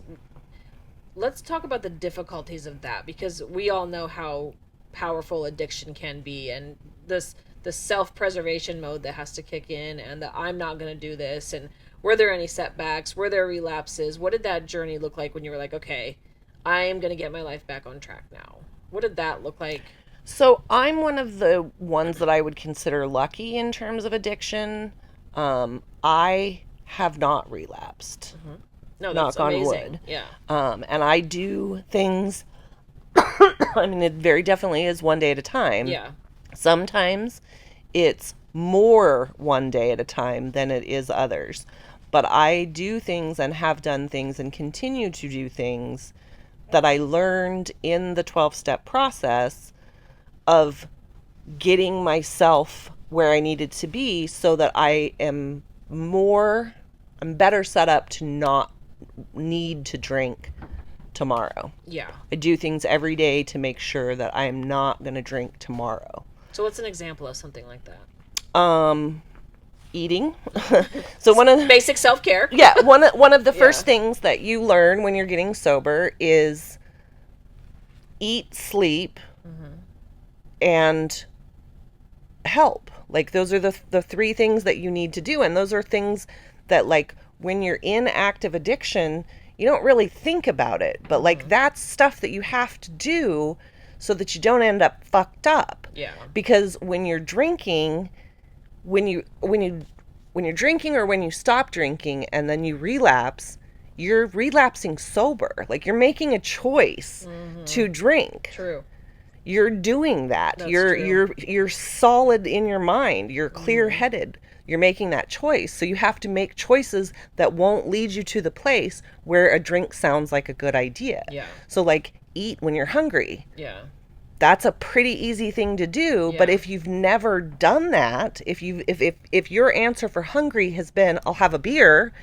Let's talk about the difficulties of that, because we all know how powerful addiction can be, and the self-preservation mode that has to kick in, and the I'm not going to do this, and were there any setbacks, were there relapses? What did that journey look like when you were like, okay, I am going to get my life back on track now? What did that look like? So I'm one of the ones that I would consider lucky in terms of addiction. I have not relapsed, No, that's knock on amazing. wood. Yeah. And I do things, I mean, it very definitely is one day at a time. Yeah. Sometimes it's more one day at a time than it is others. But I do things and have done things and continue to do things that I learned in the 12-step process of getting myself where I needed to be so that I'm better set up to not need to drink tomorrow. Yeah. I do things every day to make sure that I am not going to drink tomorrow. So what's an example of something like that? Eating. So one of the, Basic self-care. yeah, one of the first Yeah. things that you learn when you're getting sober is eat, sleep, and help. Like those are the three things that you need to do, and those are things that, like, when you're in active addiction, you don't really think about it, but like that's stuff that you have to do so that you don't end up fucked up. Yeah. Because when you're drinking, when you're drinking or when you stop drinking and then you relapse, you're relapsing sober. Like you're making a choice to drink. True. You're doing that. That's you're true. you're solid in your mind. You're clear-headed. You're making that choice. So you have to make choices that won't lead you to the place where a drink sounds like a good idea. Yeah. So like eat when you're hungry. Yeah. That's a pretty easy thing to do, but Yeah. if you've never done that, if your answer for hungry has been I'll have a beer,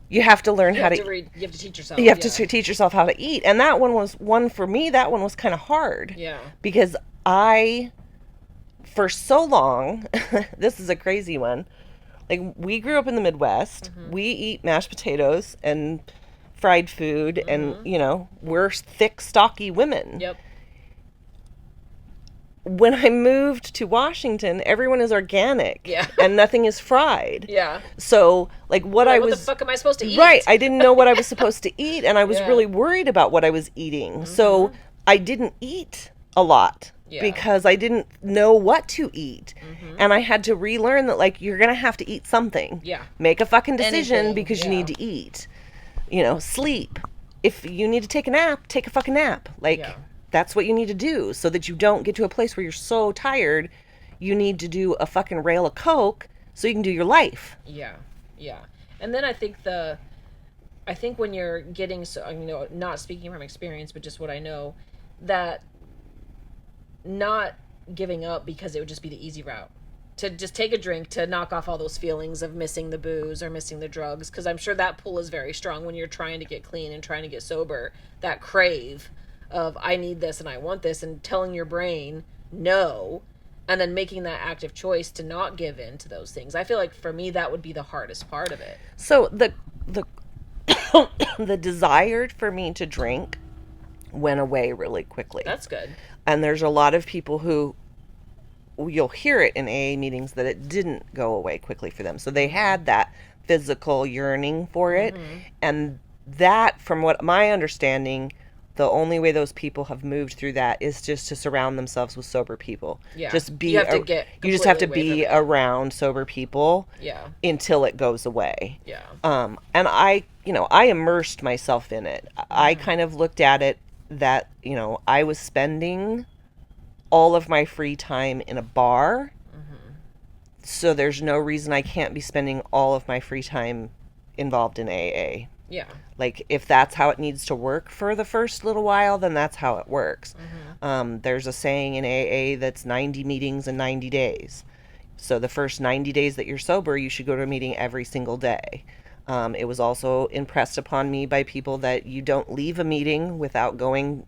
you have to learn how to You have to teach yourself. you have Yeah. to teach yourself how to eat. And that one was one for me, that one was kind of hard. Yeah. Because I, for so long, this is a crazy one. Like, we grew up in the Midwest. We eat mashed potatoes and fried food, and, we're thick, stocky women. Yep. When I moved to Washington, everyone is organic. Yeah. And nothing is fried. Yeah. So, like, what the fuck am I supposed to eat? Right. I didn't know what I was supposed to eat, and I was Yeah. really worried about what I was eating. So I didn't eat a lot Yeah. because I didn't know what to eat. And I had to relearn that, like, you're going to have to eat something. Yeah. Make a fucking decision Anything, because you yeah. need to eat. Sleep. If you need to take a nap, take a fucking nap. Like, Yeah. that's what you need to do so that you don't get to a place where you're so tired you need to do a fucking rail of coke so you can do your life. Yeah. Yeah. And then I think when you're getting not speaking from experience, but just what I know, that not giving up because it would just be the easy route to just take a drink to knock off all those feelings of missing the booze or missing the drugs, because I'm sure that pull is very strong when you're trying to get clean and trying to get sober. That crave of I need this and I want this, and telling your brain no, and then making that active choice to not give in to those things. I feel like for me that would be the hardest part of it. So the the desire for me to drink went away really quickly. That's good. And there's a lot of people who you'll hear it in AA meetings that it didn't go away quickly for them. So they had that physical yearning for it. And that, from what my understanding, the only way those people have moved through that is just to surround themselves with sober people. Yeah. Just be You have to get you just have to completely be away from it. around sober people Yeah. until it goes away. Yeah. And I immersed myself in it. I kind of looked at it that, I was spending all of my free time in a bar. So there's no reason I can't be spending all of my free time involved in AA. Yeah. Like, if that's how it needs to work for the first little while, then that's how it works. There's a saying in AA that's 90 meetings in 90 days. So the first 90 days that you're sober, you should go to a meeting every single day. It was also impressed upon me by people that you don't leave a meeting without knowing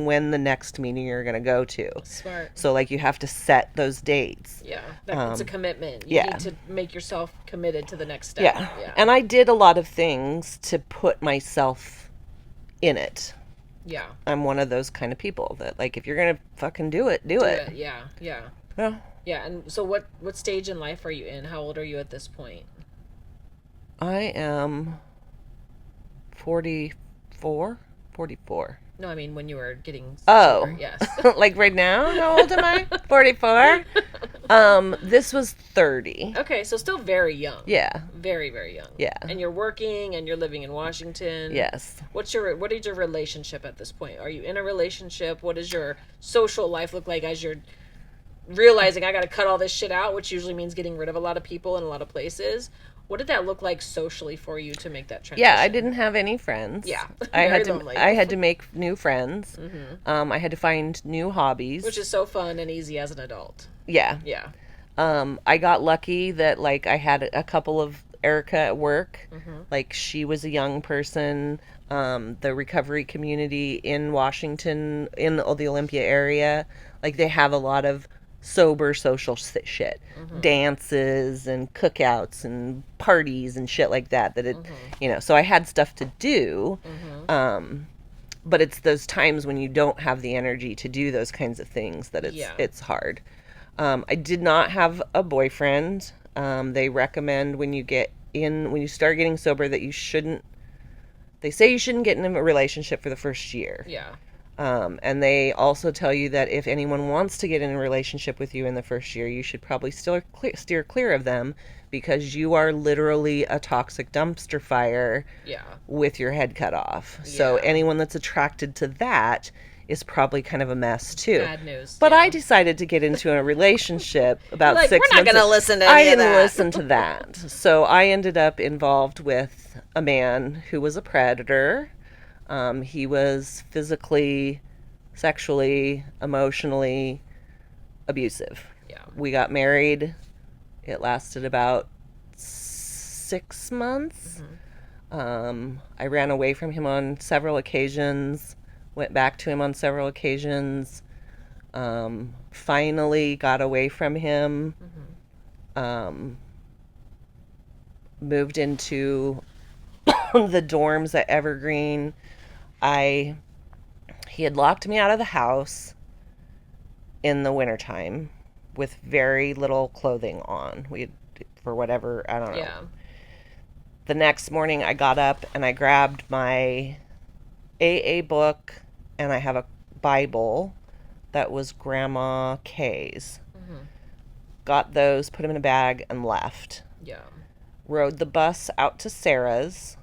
when the next meeting you're going to go to. Smart. So, like, you have to set those dates. Yeah. It's a commitment. You yeah. need to make yourself committed to the next step. Yeah. Yeah. And I did a lot of things to put myself in it. Yeah. I'm one of those kind of people that, like, if you're going to fucking do it, do it. Yeah. Yeah. Yeah. Yeah. And so what stage in life are you in? How old are you at this point? I am 44. No, I mean when you were getting sober. Oh, Yes. like right now? How old am I? 44? This was 30. Okay, so still very young. Yeah. Very, very young. Yeah. And you're working and you're living in Washington. Yes. What is your relationship at this point? Are you in a relationship? What does your social life look like as you're realizing I got to cut all this shit out, which usually means getting rid of a lot of people in a lot of places? What did that look like socially for you to make that transition? Yeah, I didn't have any friends. Yeah, I very had to lonely. I had to make new friends. I had to find new hobbies. Which is so fun and easy as an adult. Yeah. Yeah. I got lucky that like I had a couple of Erica at work. Like she was a young person. The recovery community in Washington, in the Olympia area, like they have a lot of sober social shit, dances and cookouts and parties and shit like that. So I had stuff to do. But it's those times when you don't have the energy to do those kinds of things that it's hard. I did not have a boyfriend. They recommend when you start getting sober that they say you shouldn't get in a relationship for the first year. Yeah. And they also tell you that if anyone wants to get in a relationship with you in the first year, you should probably still steer clear of them because you are literally a toxic dumpster fire with your head cut off. So anyone that's attracted to that is probably kind of a mess too. Bad news. But I decided to get into a relationship about 6 months. We're not going to listen to I any of didn't that. listen to that. So I ended up involved with a man who was a predator. He was physically, sexually, emotionally abusive. Yeah. We got married. It lasted about 6 months. I ran away from him on several occasions. Went back to him on several occasions. Finally got away from him. Moved into the dorms at Evergreen. He had locked me out of the house in the wintertime with very little clothing on. For whatever, I don't know. Yeah. The next morning I got up and I grabbed my AA book and I have a Bible that was Grandma Kay's. Got those, put them in a bag, and left. Yeah. Rode the bus out to Sarah's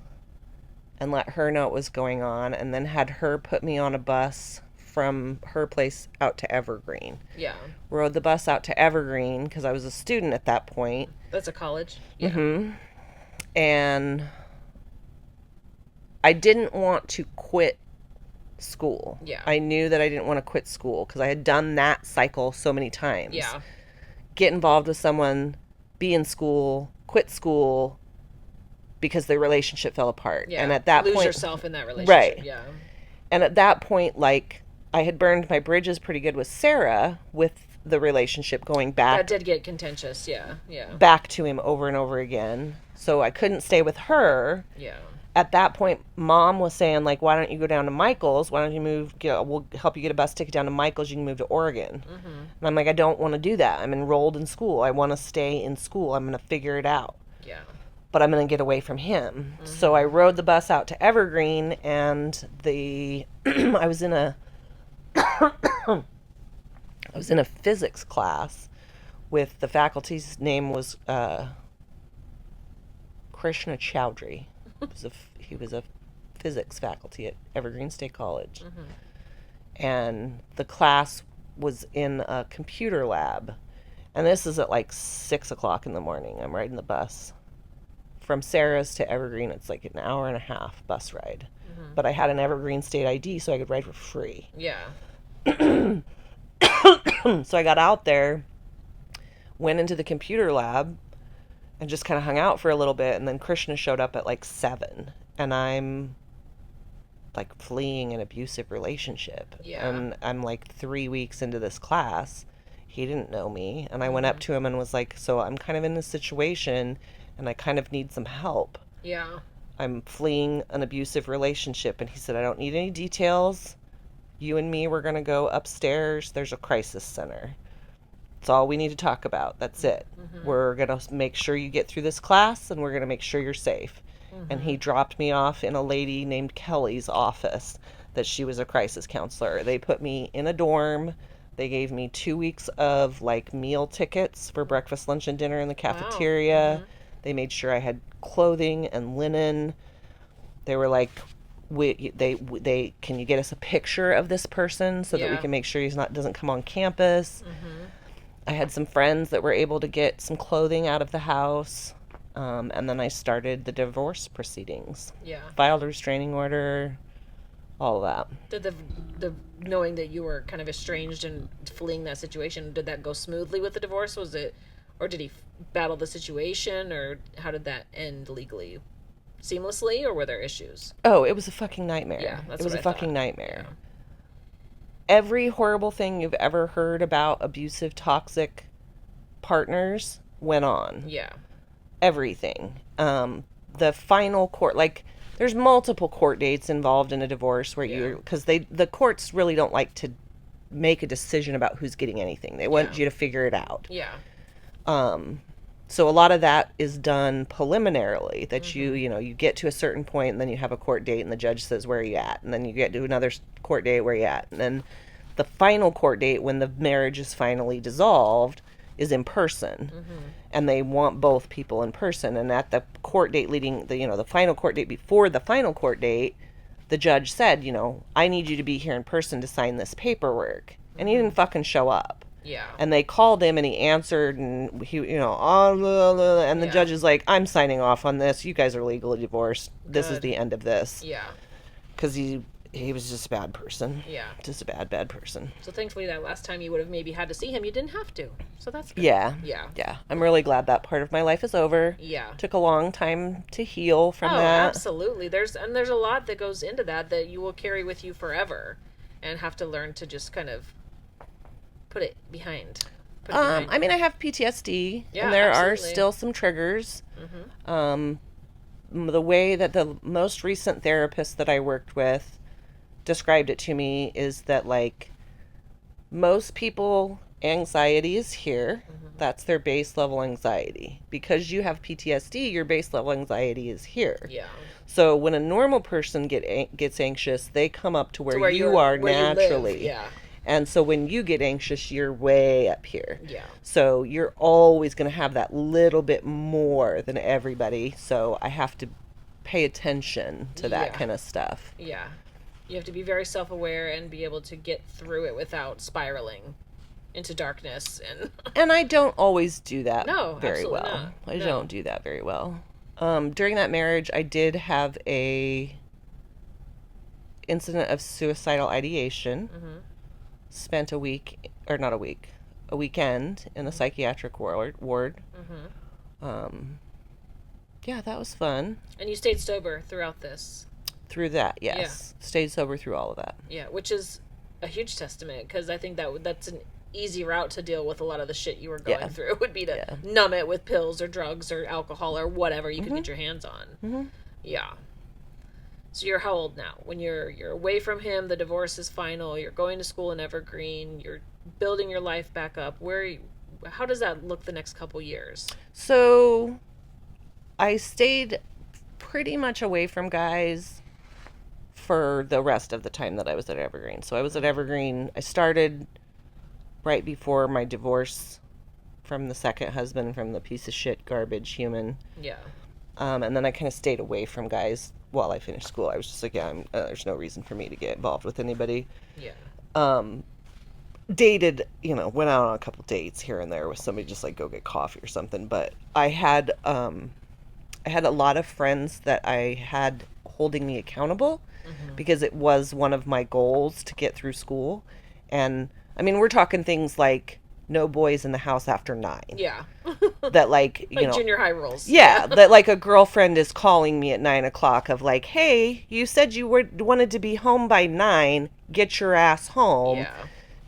and let her know what was going on, and then had her put me on a bus from her place out to Evergreen. Yeah. Rode the bus out to Evergreen because I was a student at that point. That's a college? Yeah. And I didn't want to quit school. Yeah. I knew that I didn't want to quit school because I had done that cycle so many times. Yeah. Get involved with someone, be in school, quit school because the relationship fell apart. Yeah. And at that Lose point, yourself in that relationship. Right. Yeah. And at that point, like, I had burned my bridges pretty good with Sarah with the relationship going back. That did get contentious. Yeah. Yeah. Back to him over and over again. So I couldn't stay with her. Yeah. At that point, Mom was saying, like, why don't you go down to Michael's? Why don't you we'll help you get a bus ticket down to Michael's. You can move to Oregon. And I'm like, I don't want to do that. I'm enrolled in school. I want to stay in school. I'm going to figure it out. Yeah. But I'm going to get away from him. So I rode the bus out to Evergreen, and I was in a physics class with the faculty's name was Krishna Chowdhury. He was a physics faculty at Evergreen State College. And the class was in a computer lab. And this is at like 6 o'clock in the morning. I'm riding the bus. From Sarah's to Evergreen, it's like an hour and a half bus ride. But I had an Evergreen State ID, so I could ride for free. Yeah. So I got out there, went into the computer lab, and just kind of hung out for a little bit. And then Krishna showed up at like 7. And I'm like fleeing an abusive relationship. Yeah. And I'm like 3 weeks into this class. He didn't know me. And I went up to him and was like, so I'm kind of in this situation and I kind of need some help. Yeah. I'm fleeing an abusive relationship. And he said, I don't need any details. You and me, we're going to go upstairs. There's a crisis center. That's all we need to talk about. That's it. We're going to make sure you get through this class and we're going to make sure you're safe. And he dropped me off in a lady named Kelly's office. that she was a crisis counselor. They put me in a dorm. They gave me 2 weeks of like meal tickets for breakfast, lunch, and dinner in the cafeteria. Wow. They made sure I had clothing and linen. They were like, they can you get us a picture of this person so that we Yeah. can make sure he's not doesn't come on campus. Mm-hmm. I had some friends that were able to get some clothing out of the house. And then I started the divorce proceedings. Yeah. Filed a restraining order, all of that. Did the knowing that you were kind of estranged and fleeing that situation, did that go smoothly with the divorce? Was it, or did he battle the situation, or how did that end legally? Seamlessly, or were there issues? Oh, it was a fucking nightmare. Yeah, that's it was what a I fucking thought. nightmare. Yeah. Every horrible thing you've ever heard about abusive, toxic partners went on. Yeah. Everything. The final court, like, there's multiple court dates involved in a divorce where Yeah. because the courts really don't like to make a decision about who's getting anything. They want Yeah. you to figure it out. Yeah. So a lot of that is done preliminarily, that you get to a certain point and then you have a court date and the judge says, where are you at? And then you get to another court date, where are you at? And then the final court date, when the marriage is finally dissolved, is in person. And they want both people in person. And at the court date leading, the final court date before the final court date, the judge said, I need you to be here in person to sign this paperwork. And he didn't fucking show up. Yeah. And they called him and he answered, and he, oh, blah, blah, and the Yeah. judge is like, I'm signing off on this. You guys are legally divorced. This is Good. the end of this. Yeah. Because he was just a bad person. Yeah. Just a bad person. So thankfully that last time you would have maybe had to see him, you didn't have to. So that's good. Yeah. Yeah. Yeah. I'm really glad that part of my life is over. Yeah. Took a long time to heal from Oh, that. absolutely. There's a lot that goes into that you will carry with you forever, and have to learn to just kind of put it behind. I mean, I have PTSD, Yeah, and there are absolutely. still some triggers. Mm-hmm. The way that the most recent therapist that I worked with described it to me is that, like, most people, anxiety is here. That's their base level anxiety. Because you have PTSD, your base level anxiety is here. Yeah. So when a normal person gets anxious, they come up to where, where you you're- are where you live, naturally. yeah. And so when you get anxious, you're way up here. Yeah. So you're always going to have that little bit more than everybody. So I have to pay attention to that Yeah. kind of stuff. Yeah. You have to be very self-aware and be able to get through it without spiraling into darkness and And I don't always do that No, very absolutely well. not. I No. don't do that very well. During that marriage, I did have a incident of suicidal ideation. Mhm. Spent a weekend in a psychiatric ward. Mhm. Yeah, that was fun. And you stayed sober throughout this. Through that, yes. Stayed sober through all of that. Yeah, which is a huge testament, because I think that's an easy route to deal with a lot of the shit you were going Yeah. through, would be to Yeah. numb it with pills or drugs or alcohol or whatever you could get your hands on. Mhm. Yeah. So you're how old now? When you're away from him, the divorce is final, you're going to school in Evergreen, you're building your life back up. How does that look the next couple years? So I stayed pretty much away from guys for the rest of the time that I was at Evergreen. So I was at Evergreen. I started right before my divorce from the second husband, from the piece of shit, garbage human. Yeah. And then I kind of stayed away from guys while I finished school. I was just like, yeah, there's no reason for me to get involved with anybody. Yeah. Dated, went out on a couple dates here and there with somebody, just like go get coffee or something. But I had a lot of friends that I had holding me accountable, because it was one of my goals to get through school. And I mean, we're talking things like no boys in the house after 9. Yeah. That, like, Like junior high rules. yeah, that, like, a girlfriend is calling me at 9:00 of like, hey, you said you wanted to be home by 9. Get your ass home.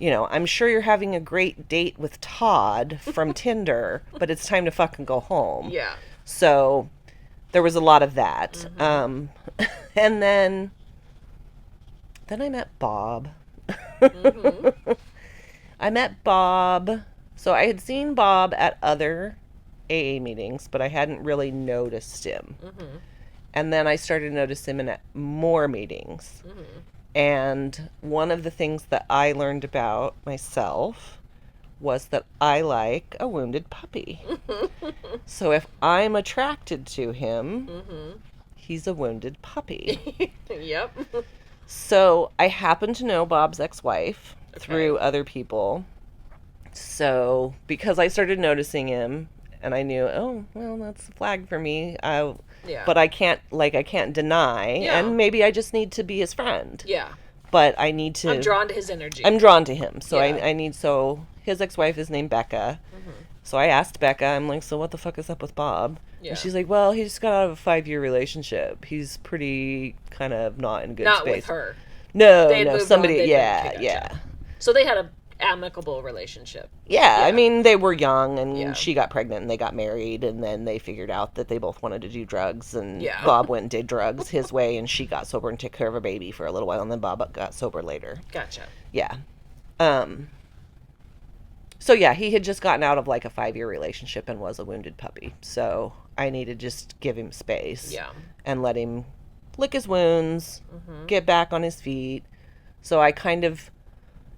Yeah. I'm sure you're having a great date with Todd from Tinder, but it's time to fucking go home. Yeah. So there was a lot of that. And then I met Bob. I met Bob. So I had seen Bob at other AA meetings, but I hadn't really noticed him. And then I started to notice him in at more meetings. And one of the things that I learned about myself was that I like a wounded puppy. So if I'm attracted to him, he's a wounded puppy. Yep. So I happen to know Bob's ex-wife through other people. So because I started noticing him and I knew, oh, well, that's a flag for me. But I can't deny. Yeah. And maybe I just need to be his friend. Yeah. But I need to. I'm drawn to his energy. I'm drawn to him. So Yeah. so his ex-wife is named Becca. So I asked Becca, I'm like, so what the fuck is up with Bob? Yeah. And she's like, well, he just got out of a 5-year relationship. He's pretty kind of not in good Not space. with her. No, They had no, moved somebody, on, yeah, gotcha. yeah. So they had a amicable relationship. Yeah, I mean, they were young, and Yeah. she got pregnant, and they got married, and then they figured out that they both wanted to do drugs, and Yeah. Bob went and did drugs his way, and she got sober and took care of a baby for a little while, and then Bob got sober later. Gotcha. Yeah. So yeah, he had just gotten out of like a 5-year relationship and was a wounded puppy. So I need to just give him space. Yeah. And let him lick his wounds, get back on his feet. So I kind of,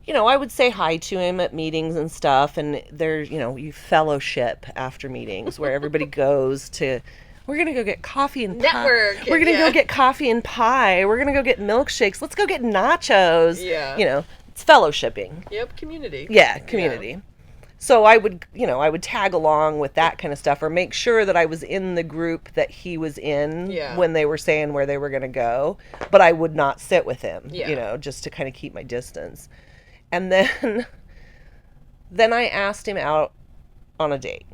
I would say hi to him at meetings and stuff. And there's, you fellowship after meetings where everybody goes to, we're going to go get coffee and pie. Network. We're going to go get coffee and pie. We're going to go get milkshakes. Let's go get nachos. Yeah. It's fellowshipping. Yep, community. Yeah, community. Yeah. So I would tag along with that kind of stuff or make sure that I was in the group that he was in when they were saying where they were going to go, but I would not sit with him, just to kind of keep my distance. And then I asked him out on a date.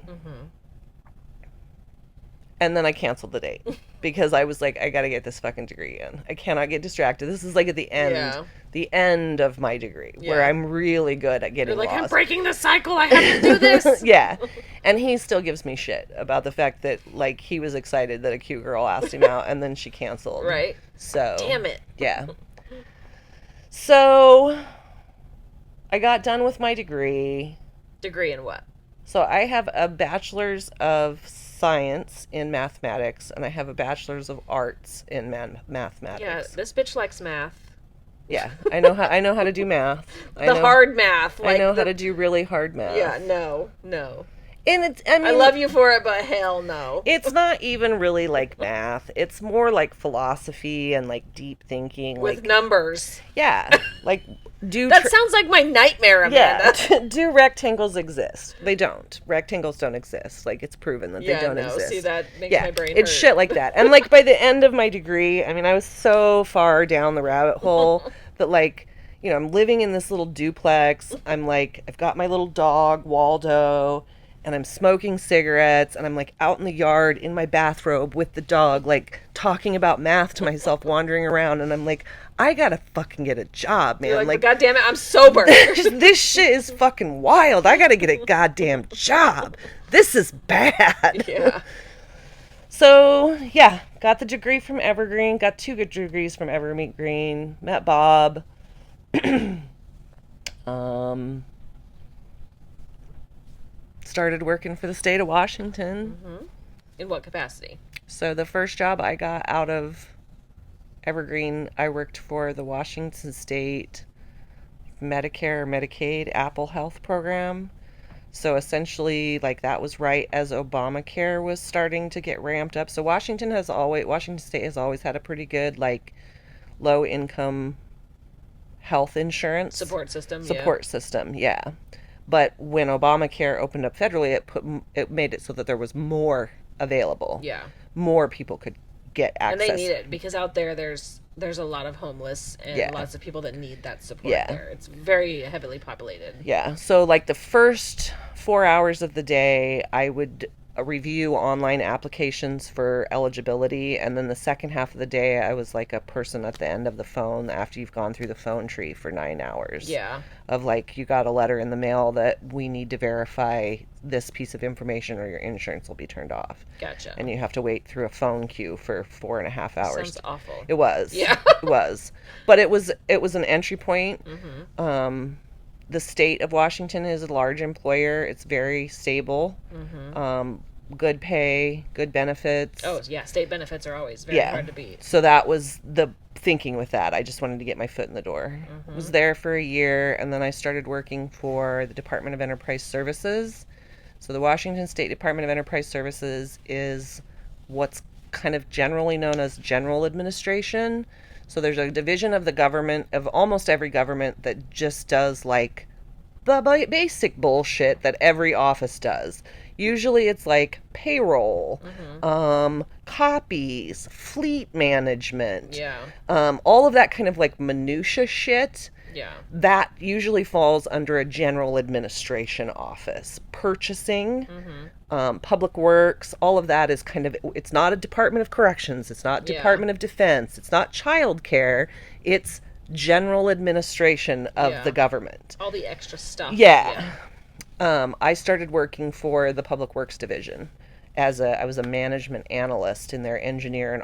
And then I canceled the date because I was like, I got to get this fucking degree in. I cannot get distracted. This is like at the end of my degree where I'm really good at getting You're like, lost. I'm breaking the cycle. I have to do this. Yeah. And he still gives me shit about the fact that like he was excited that a cute girl asked him out and then she canceled. Right. So. Damn it. Yeah. So I got done with my degree. Degree in what? So I have a bachelor's of science in mathematics and I have a bachelor's of arts in mathematics. Yeah, this bitch likes math. Yeah, I know how to do math. Hard math. I know how to do really hard math. Yeah, no. And I love you for it, but hell no. It's not even really like math. It's more like philosophy and like deep thinking. With like, numbers. Yeah, like that sounds like my nightmare, Amanda. Yeah, do rectangles exist? They don't. Rectangles don't exist. Like it's proven that they don't exist. See, that makes my brain hurt. It's shit like that. And like by the end of my degree, I mean, I was so far down the rabbit hole that like, I'm living in this little duplex. I'm like, I've got my little dog, Waldo, and I'm smoking cigarettes, and I'm like out in the yard in my bathrobe with the dog, like talking about math to myself, wandering around, and I'm like, I gotta fucking get a job, man. You're like, God damn it, I'm sober. This shit is fucking wild. I gotta get a goddamn job. This is bad. Yeah. So, yeah, got the degree from Evergreen, got 2 good degrees from Evergreen, met Bob. Started working for the state of Washington. In what capacity? So the first job I got out of Evergreen, I worked for the Washington State Medicare or Medicaid Apple Health program. So essentially, like that was right as Obamacare was starting to get ramped up. So Washington State has always had a pretty good like low income health insurance support system. Yeah. But when Obamacare opened up federally, it made it so that there was more available. Yeah. More people could get access. And they need it because out there's a lot of homeless and lots of people that need that support there. It's very heavily populated. Yeah. So like the first 4 hours of the day, I would review online applications for eligibility, and then the second half of the day I was like a person at the end of the phone after you've gone through the phone tree for 9 hours. Yeah. Of like, you got a letter in the mail that we need to verify this piece of information or your insurance will be turned off. Gotcha. And you have to wait through a phone queue for 4.5 hours. Sounds awful. It was. Yeah. It was. But it was an entry point. The state of Washington is a large employer. It's very stable. Good pay, good benefits. Oh, yeah. State benefits are always very hard to beat. So that was the thinking with that. I just wanted to get my foot in the door. Was there for a year, and then I started working for the Department of Enterprise Services. So the Washington State Department of Enterprise Services is what's kind of generally known as general administration. So there's a division of the government, of almost every government, that just does like the basic bullshit that every office does. Usually it's like payroll, copies, fleet management, Yeah. all of that kind of like minutia shit. Yeah. That usually falls under a general administration office. Purchasing, public works, all of that is kind of, it's not a Department of Corrections, it's not Department of Defense, it's not child care, it's general administration of the government. All the extra stuff. Yeah. I started working for the Public Works Division I was a management analyst in their engineering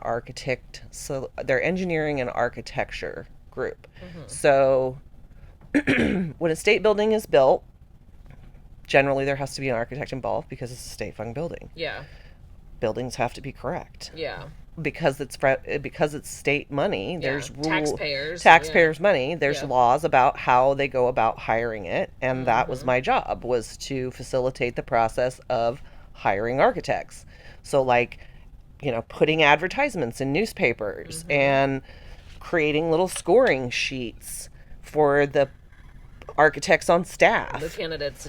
and architecture group. So when a state building is built, generally there has to be an architect involved because it's a state fucking building. Yeah. Buildings have to be correct. Yeah. Because it's state money, there's taxpayers money, there's laws about how they go about hiring it, and that was my job, was to facilitate the process of hiring architects. So like, putting advertisements in newspapers and creating little scoring sheets for the architects on staff. The candidates.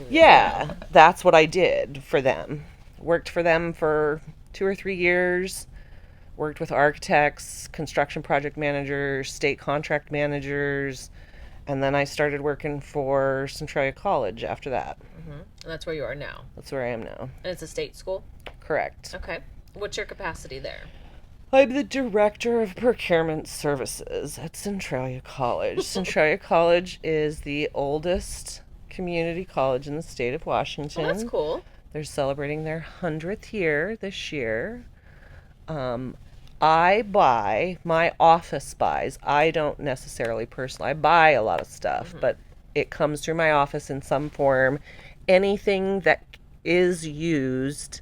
That's what I did for them. Worked for them for 2 or 3 years. Worked with architects, construction project managers, state contract managers, and then I started working for Centralia College after that. And that's where you are now. That's where I am now. And it's a state school? Correct. Okay. What's your capacity there? I'm the Director of Procurement Services at Centralia College. Centralia College is the oldest community college in the state of Washington. Oh, that's cool. They're celebrating their 100th year this year. My office buys. I don't necessarily personally, I buy a lot of stuff, but it comes through my office in some form. Anything that is used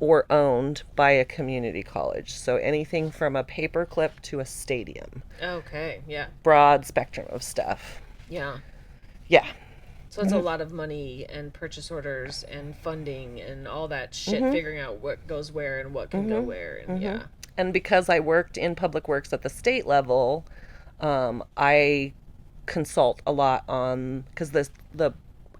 or owned by a community college. So anything from a paperclip to a stadium. Okay, yeah. Broad spectrum of stuff. Yeah. Yeah. So it's a lot of money and purchase orders and funding and all that shit, figuring out what goes where and what can go where. And And because I worked in public works at the state level, I consult a lot on, because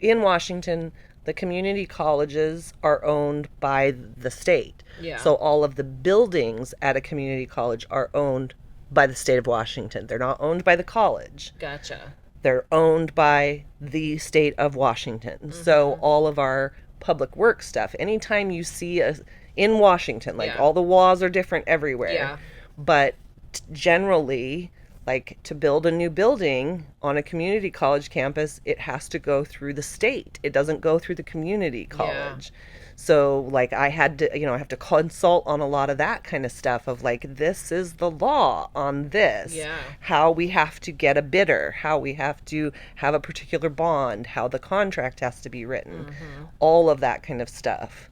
in Washington, the community colleges are owned by the state. Yeah. So all of the buildings at a community college are owned by the state of Washington. They're not owned by the college. Gotcha. They're owned by the state of Washington. So all of our public works stuff, anytime you see in Washington, like all the laws are different everywhere. Yeah. But generally, like to build a new building on a community college campus, it has to go through the state. It doesn't go through the community college. Yeah. So like I had to, I have to consult on a lot of that kind of stuff of like, this is the law on this. Yeah. How we have to get a bidder, how we have to have a particular bond, how the contract has to be written. All of that kind of stuff.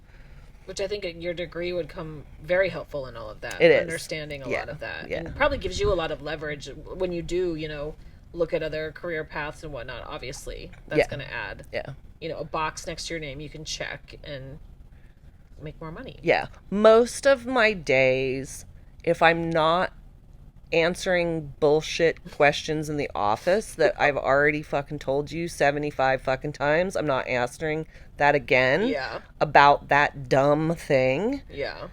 Which I think your degree would come very helpful in all of that. It is. Understanding a lot of that. Yeah. And probably gives you a lot of leverage when you do, look at other career paths and whatnot. Obviously, that's going to add, a box next to your name you can check and make more money. Yeah. Most of my days, if I'm not answering bullshit questions in the office that I've already fucking told you 75 fucking times, I'm not answering that again about that dumb thing. Yeah.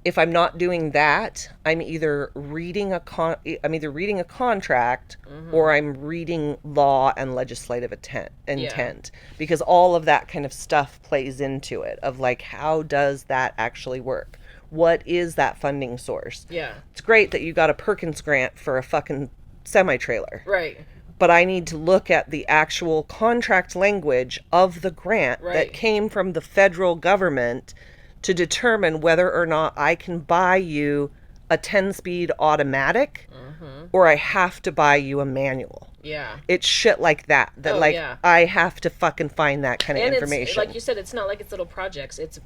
If I'm not doing that, I'm either reading a contract or I'm reading law and legislative intent because all of that kind of stuff plays into it of like, how does that actually work? What is that funding source? Yeah. It's great that you got a Perkins grant for a fucking semi-trailer. Right. But I need to look at the actual contract language of the grant that came from the federal government to determine whether or not I can buy you a 10-speed automatic or I have to buy you a manual. Yeah. It's shit like that. I have to fucking find that kind of information. It's, like you said, it's not like it's little projects. It's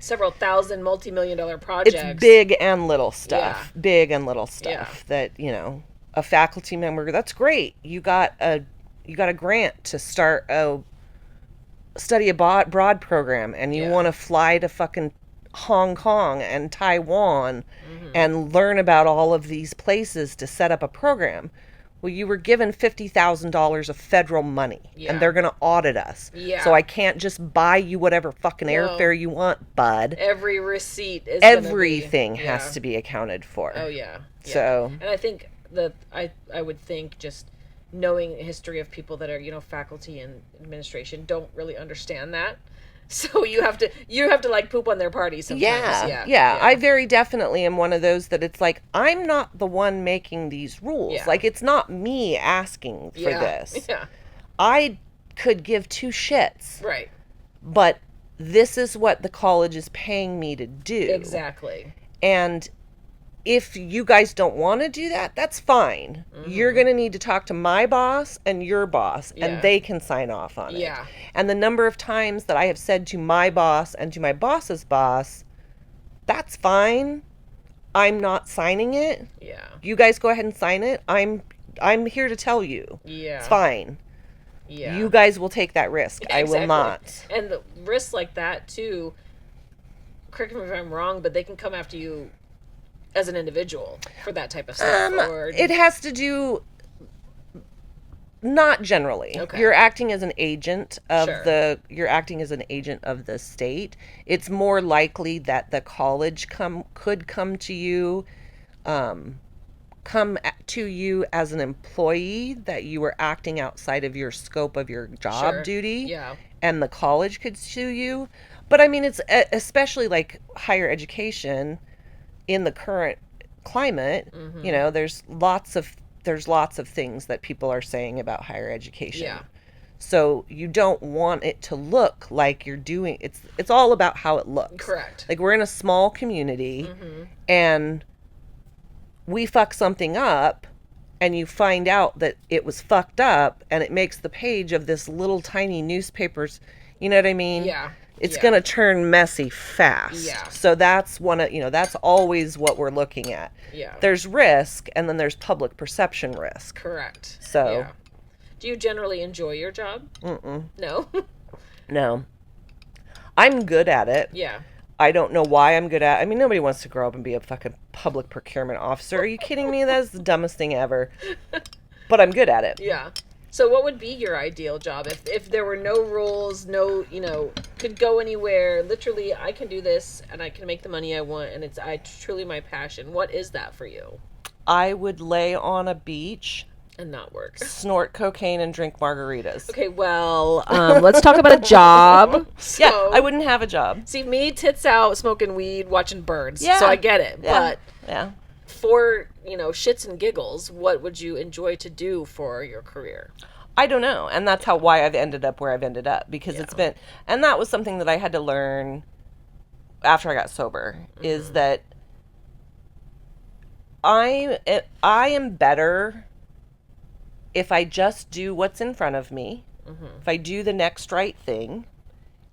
several thousand multi-million-dollar projects. It's big and little stuff. Yeah. Big and little stuff that, a faculty member, that's great. You got a grant to start a study abroad program, and you want to fly to fucking Hong Kong and Taiwan and learn about all of these places to set up a program. Well, you were given $50,000 of federal money, and they're going to audit us. Yeah. So I can't just buy you whatever fucking airfare you want, bud. Every receipt is everything has to be accounted for. Oh yeah. So, and I think that I would think just knowing the history of people that are, faculty and administration don't really understand that. So you have to like poop on their party sometimes. Yeah. I very definitely am one of those that it's like, I'm not the one making these rules. Yeah. Like, it's not me asking for this. Yeah. I could give two shits. Right. But this is what the college is paying me to do. Exactly. And if you guys don't want to do that, that's fine. Mm-hmm. You're going to need to talk to my boss and your boss, and they can sign off on it. Yeah. And the number of times that I have said to my boss and to my boss's boss, that's fine. I'm not signing it. Yeah. You guys go ahead and sign it. I'm here to tell you. Yeah. It's fine. Yeah. You guys will take that risk. Exactly. I will not. And the risks like that, too, correct me if I'm wrong, but they can come after you as an individual for that type of stuff? It has to do, not generally. Okay. You're acting as an agent of you're acting as an agent of the state. It's more likely that the college could come to you, as an employee, that you were acting outside of your scope of your job duty. Yeah. And the college could sue you. But I mean, it's especially like higher education. In the current climate, there's lots of things that people are saying about higher education. Yeah. So you don't want it to look like you're doing it's all about how it looks. Correct. Like, we're in a small community and we fuck something up and you find out that it was fucked up and it makes the page of this little tiny newspapers, you know what I mean? Yeah. It's going to turn messy fast. Yeah. So that's that's always what we're looking at. Yeah. There's risk, and then there's public perception risk. Correct. So. Yeah. Do you generally enjoy your job? Mm-mm. No? No. I'm good at it. Yeah. I don't know why I'm good at it. I mean, nobody wants to grow up and be a fucking public procurement officer. Are you kidding me? That's the dumbest thing ever. But I'm good at it. Yeah. So what would be your ideal job if there were no rules, no, could go anywhere, literally I can do this and I can make the money I want and it's truly my passion. What is that for you? I would lay on a beach and not work. Snort cocaine and drink margaritas. Okay, well, let's talk about a job. So, yeah, I wouldn't have a job. See, me, tits out, smoking weed, watching birds. Yeah. So I get it. Yeah. But for, shits and giggles, what would you enjoy to do for your career? I don't know. And that's why I've ended up where I've ended up. Because it's been, and that was something that I had to learn after I got sober, is that I am better if I just do what's in front of me, if I do the next right thing,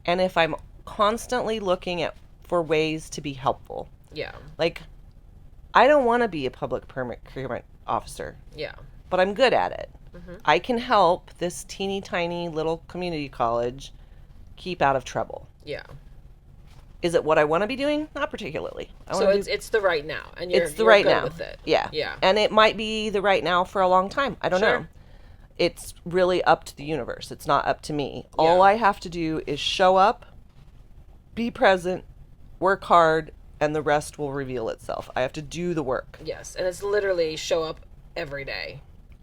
and if I'm constantly looking for ways to be helpful. Yeah. Like, I don't want to be a public procurement officer. Yeah. But I'm good at it. I can help this teeny tiny little community college keep out of trouble. Yeah. Is it what I want to be doing? Not particularly. It's the right now, and you're right good now with it. Yeah. Yeah. And it might be the right now for a long time. I don't know. It's really up to the universe. It's not up to me. Yeah. All I have to do is show up, be present, work hard, and the rest will reveal itself. I have to do the work. Yes, and it's literally show up every day.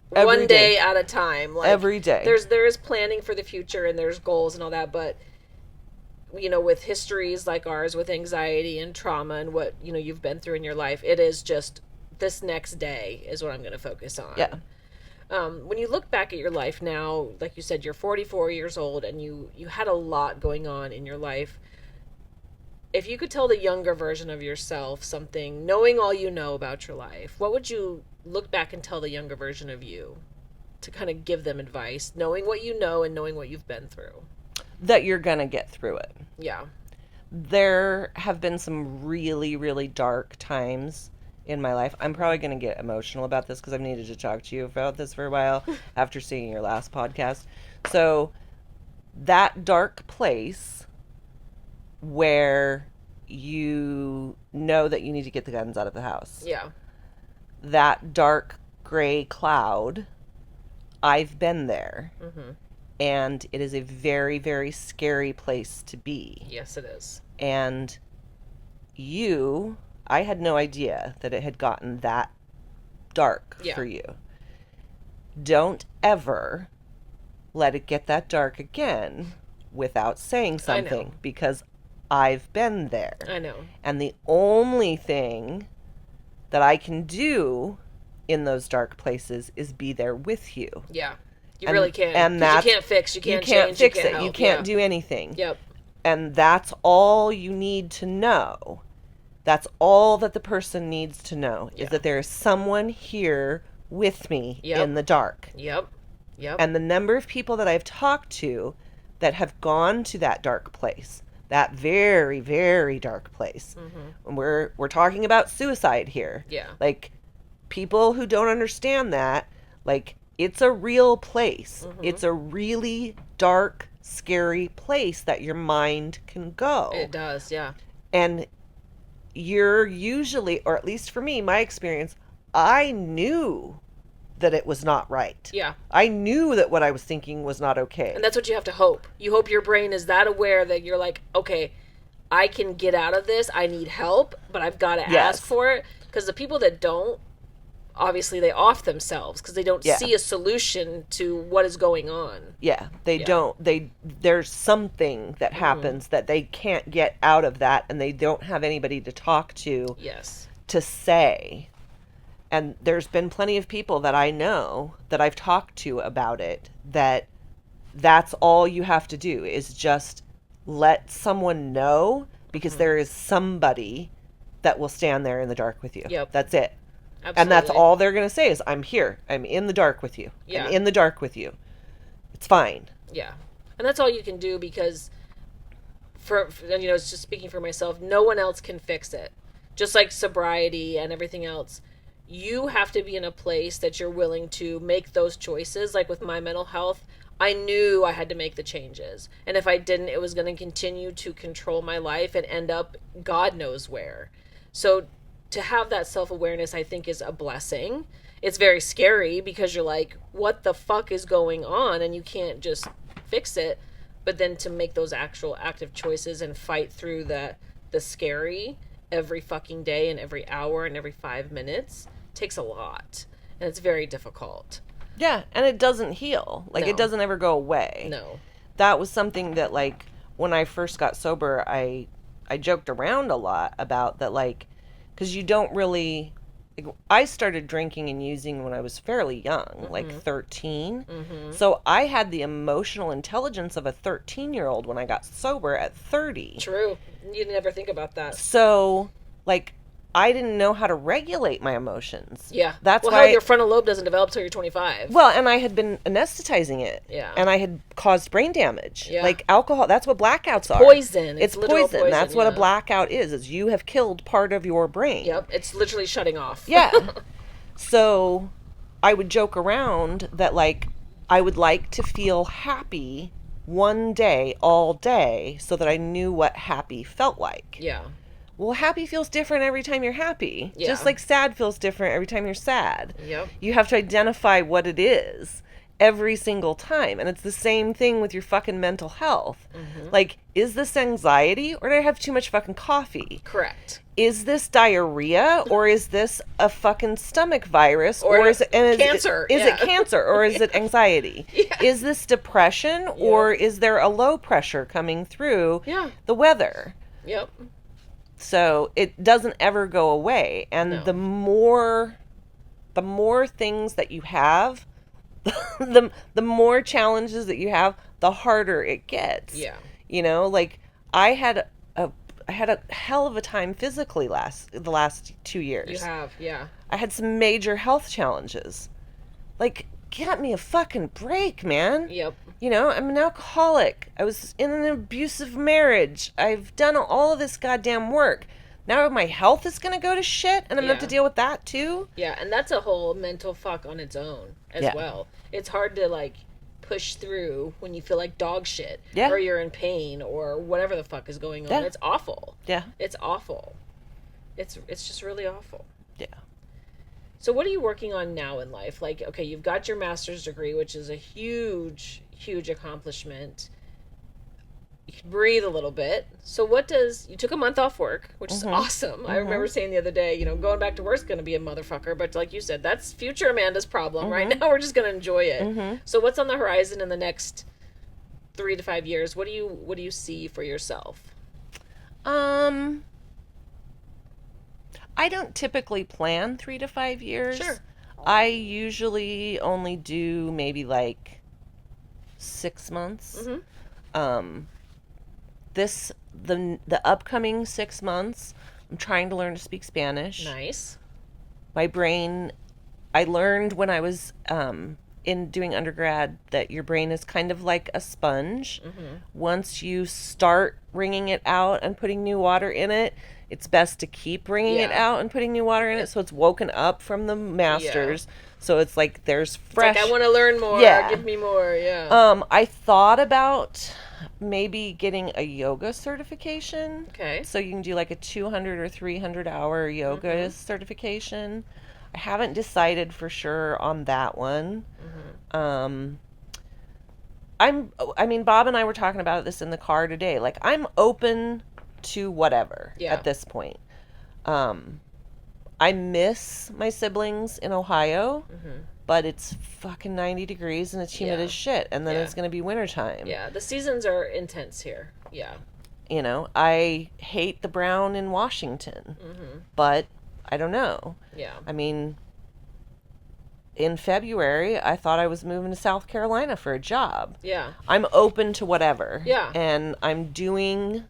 One day at a time. Like, every day. There is planning for the future and there's goals and all that, but with histories like ours, with anxiety and trauma and what you've been through in your life, it is just this next day is what I'm going to focus on. Yeah. When you look back at your life now, like you said, you're 44 years old and you had a lot going on in your life. If you could tell the younger version of yourself something, knowing all you know about your life, what would you look back and tell the younger version of you to kind of give them advice, knowing what you know and knowing what you've been through? That you're going to get through it. Yeah. There have been some really, really dark times in my life. I'm probably going to get emotional about this because I've needed to talk to you about this for a while after seeing your last podcast. So, that dark place where you know that you need to get the guns out of the house. Yeah. That dark gray cloud, I've been there. Mm-hmm. And it is a very, very scary place to be. Yes, it is. And I had no idea that it had gotten that dark for you. Don't ever let it get that dark again without saying something, because I've been there. I know. And the only thing that I can do in those dark places is be there with you. Yeah. You really can't. And that you can't fix, you can't change, fix you can't it. help. You can't do anything. Yep. And that's all you need to know. That's all that the person needs to know, is that there is someone here with me in the dark. Yep. And the number of people that I've talked to that have gone to that dark place, that very, very dark place. Mm-hmm. And we're talking about suicide here. Yeah. Like, people who don't understand that, like, it's a real place. Mm-hmm. It's a really dark, scary place that your mind can go. It does, yeah. And you're usually, or at least for me, my experience, I knew that it was not right. Yeah. I knew that what I was thinking was not okay. And that's what you have to hope. You hope your brain is that aware that you're like, okay, I can get out of this. I need help, but I've got to ask for it. Because the people that don't, obviously they off themselves because they don't see a solution to what is going on. Yeah, they don't. There's something that happens that they can't get out of that, and they don't have anybody to talk to. Yes. To say. And there's been plenty of people that I know that I've talked to about it, that's all you have to do is just let someone know, because there is somebody that will stand there in the dark with you. Yep. That's it. Absolutely. And that's all they're going to say is, I'm here. I'm in the dark with you. Yeah. I'm in the dark with you. It's fine. Yeah. And that's all you can do, because for it's just speaking for myself, no one else can fix it. Just like sobriety and everything else. You have to be in a place that you're willing to make those choices. Like with my mental health, I knew I had to make the changes. And if I didn't, it was going to continue to control my life and end up God knows where. So to have that self-awareness, I think, is a blessing. It's very scary because you're like, what the fuck is going on? And you can't just fix it. But then to make those actual active choices and fight through the scary every fucking day and every hour and every 5 minutes takes a lot. And it's very difficult. Yeah, and it doesn't heal. Like, it doesn't ever go away. No. That was something that, like, when I first got sober, I joked around a lot about that, like, because you don't really... Like, I started drinking and using when I was fairly young, like 13. Mm-hmm. So I had the emotional intelligence of a 13-year-old when I got sober at 30. True. You never think about that. So, like, I didn't know how to regulate my emotions. Yeah. That's why your frontal lobe doesn't develop till you're 25. Well, and I had been anesthetizing it. Yeah. And I had caused brain damage. Yeah. Like, alcohol, that's what blackouts are. Poison. It's poison. That's what a blackout is you have killed part of your brain. Yep. It's literally shutting off. Yeah. So I would joke around that, like, I would like to feel happy one day, all day, so that I knew what happy felt like. Yeah. Well, happy feels different every time you're happy. Yeah. Just like sad feels different every time you're sad. Yep. You have to identify what it is every single time. And it's the same thing with your fucking mental health. Mm-hmm. Like, is this anxiety, or did I have too much fucking coffee? Correct. Is this diarrhea, or is this a fucking stomach virus, or is it cancer? Is it cancer, or is it anxiety? Yeah. Is this depression, or is there a low pressure coming through the weather? Yep. So it doesn't ever go away, and the more things that you have, the more challenges that you have, the harder it gets. Yeah. You know, like I had a hell of a time physically the last 2 years. You have, yeah. I had some major health challenges. Like, get me a fucking break, man. Yep. You know, I'm an alcoholic. I was in an abusive marriage. I've done all of this goddamn work. Now my health is going to go to shit and I'm going to have to deal with that too. Yeah, and that's a whole mental fuck on its own as well. It's hard to like push through when you feel like dog shit or you're in pain or whatever the fuck is going on. It's awful. Yeah. It's awful. It's just really awful. Yeah. So what are you working on now in life? Like, okay, you've got your master's degree, which is a huge, huge accomplishment. You can breathe a little bit. So you took a month off work, which is awesome. I remember saying the other day, you know, going back to work's going to be a motherfucker. But like you said, that's future Amanda's problem. Right now, we're just going to enjoy it. So what's on the horizon in the next 3 to 5 years? What do you see for yourself? I don't typically plan 3 to 5 years. Sure. I usually only do maybe like 6 months. The upcoming 6 months, I'm trying to learn to speak Spanish. Nice. My brain, I learned when I was in doing undergrad that your brain is kind of like a sponge. Once you start wringing it out and putting new water in it, it's best to keep wringing it out and putting new water in it so it's woken up from the masters. So it's like there's fresh. It's like, I want to learn more. Give me more. Yeah. I thought about maybe getting a yoga certification. Okay. So you can do like a 200 or 300 hour yoga certification. I haven't decided for sure on that one. I mean, Bob and I were talking about this in the car today. Like, I'm open to whatever at this point. I miss my siblings in Ohio, but it's fucking 90 degrees and it's humid as shit. And then it's going to be wintertime. Yeah, the seasons are intense here. Yeah. You know, I hate the brown in Washington, but I don't know. Yeah. I mean, in February, I thought I was moving to South Carolina for a job. Yeah. I'm open to whatever. Yeah. And I'm doing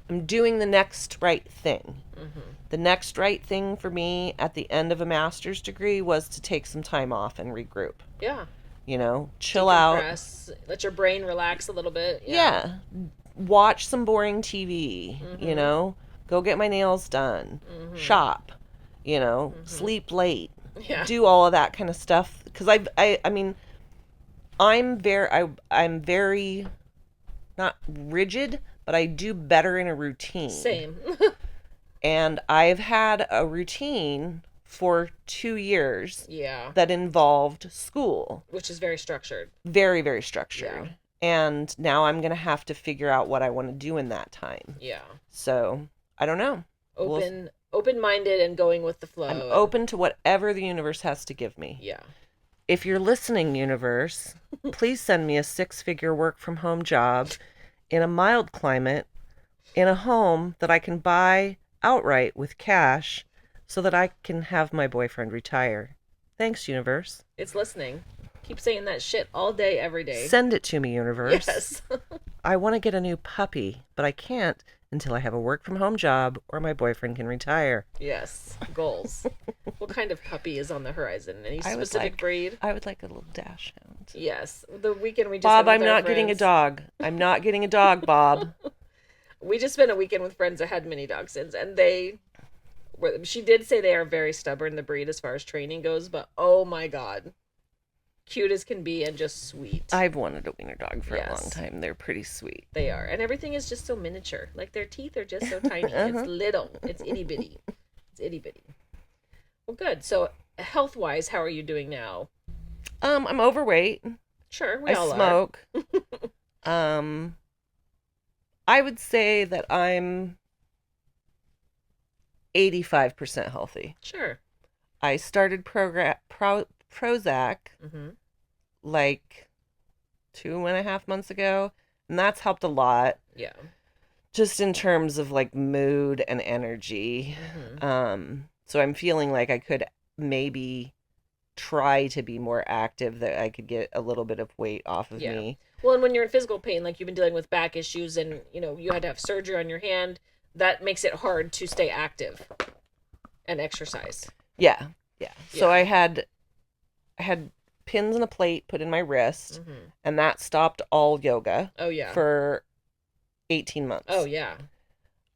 the next right thing. The next right thing for me at the end of a master's degree was to take some time off and regroup. Yeah. You know, chill out. Let your brain relax a little bit. Yeah. Watch some boring TV, you know, go get my nails done, shop, you know, sleep late, do all of that kind of stuff. Because I mean, I'm very not rigid, but I do better in a routine. Same. And I've had a routine for 2 years. Yeah. That involved school. Which is very structured. Very, very structured. Yeah. And now I'm going to have to figure out what I want to do in that time. Yeah. So, I don't know. Open-minded and going with the flow. I'm open to whatever the universe has to give me. Yeah. If you're listening, universe, please send me a 6-figure work from home job in a mild climate in a home that I can buy outright with cash so that I can have my boyfriend retire. Thanks, universe. It's listening. Keep saying that shit all day, every day. Send it to me, universe. Yes. I want to get a new puppy, but I can't until I have a work from home job or my boyfriend can retire. Yes. Goals. What kind of puppy is on the horizon? Any specific breed? I would like a little dash hound. Yes. The weekend we just Bob, I'm not getting a dog. I'm not getting a dog, Bob. We just spent a weekend with friends that had mini dachshunds, and she did say they are very stubborn, the breed, as far as training goes, but oh my God. Cute as can be and just sweet. I've wanted a wiener dog for a long time. They're pretty sweet. They are. And everything is just so miniature. Like, their teeth are just so tiny. It's little. It's itty bitty. It's itty bitty. Well, good. So, health-wise, how are you doing now? I'm overweight. Sure, we all smoke. I would say that I'm 85% healthy. Sure. I started Prozac like 2.5 months ago, and that's helped a lot. Yeah. Just in terms of like mood and energy. So I'm feeling like I could maybe try to be more active, that I could get a little bit of weight off of me. Well, and when you're in physical pain, like you've been dealing with back issues and, you know, you had to have surgery on your hand, that makes it hard to stay active and exercise. Yeah. So I had pins and a plate put in my wrist, Mm-hmm. and that stopped all yoga Oh, yeah. for 18 months. Oh, yeah.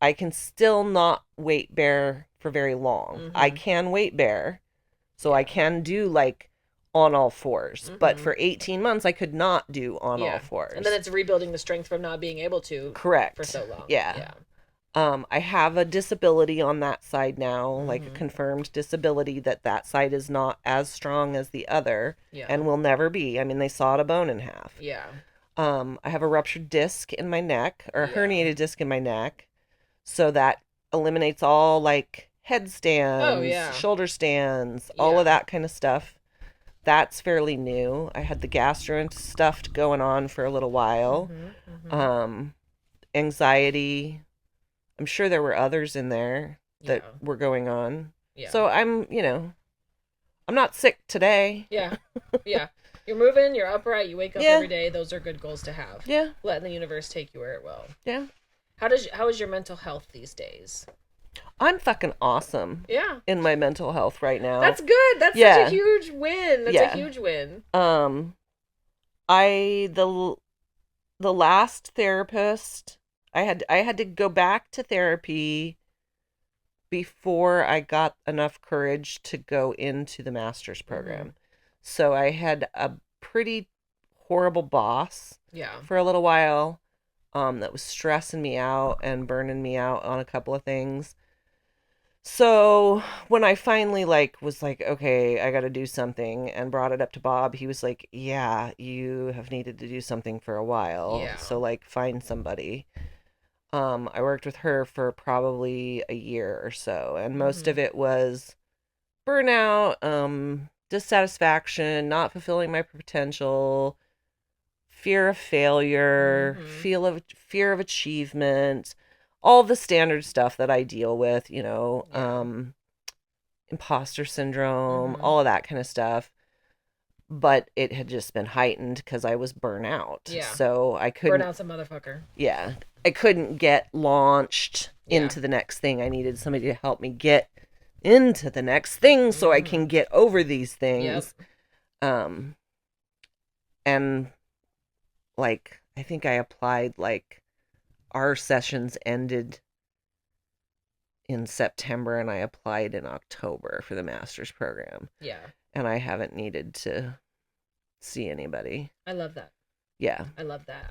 I can still not weight bear for very long. Mm-hmm. I can weight bear, so I can do like on all fours. Mm-hmm. But for 18 months, I could not do on all fours. And then it's rebuilding the strength from not being able to. Correct. For so long. Yeah. I have a disability on that side now, like a Mm-hmm. confirmed disability that side is not as strong as the other and will never be. I mean, they sawed a bone in half. Yeah. I have a ruptured disc in my neck, or a herniated disc in my neck. So that eliminates all like headstands, shoulder stands, all of that kind of stuff. That's fairly new. I had the gastro stuff going on for a little while. Mm-hmm. Mm-hmm. Anxiety. I'm sure there were others in there that were going on. Yeah. So I'm not sick today. Yeah. Yeah. You're moving, you're upright, you wake up every day. Those are good goals to have. Yeah. Letting the universe take you where it will. Yeah. How is your mental health these days? I'm fucking awesome. Yeah. In my mental health right now. That's good. That's such a huge win. That's a huge win. The last therapist, I had to go back to therapy before I got enough courage to go into the master's program. Mm-hmm. So I had a pretty horrible boss for a little while that was stressing me out and burning me out on a couple of things. So when I finally was like, okay, I got to do something and brought it up to Bob, he was like, yeah, you have needed to do something for a while. Yeah. So find somebody. I worked with her for probably a year or so, and most of it was burnout, dissatisfaction, not fulfilling my potential, fear of failure, fear of achievement, all the standard stuff that I deal with, imposter syndrome, all of that kind of stuff. But it had just been heightened because I was burnt out. Yeah. So I couldn't... Burnout's a motherfucker. Yeah. I couldn't get launched into the next thing. I needed somebody to help me get into the next thing so I can get over these things. Yep. And I think I applied our sessions ended in September and I applied in October for the master's program. Yeah. And I haven't needed to see anybody. I love that. Yeah. I love that.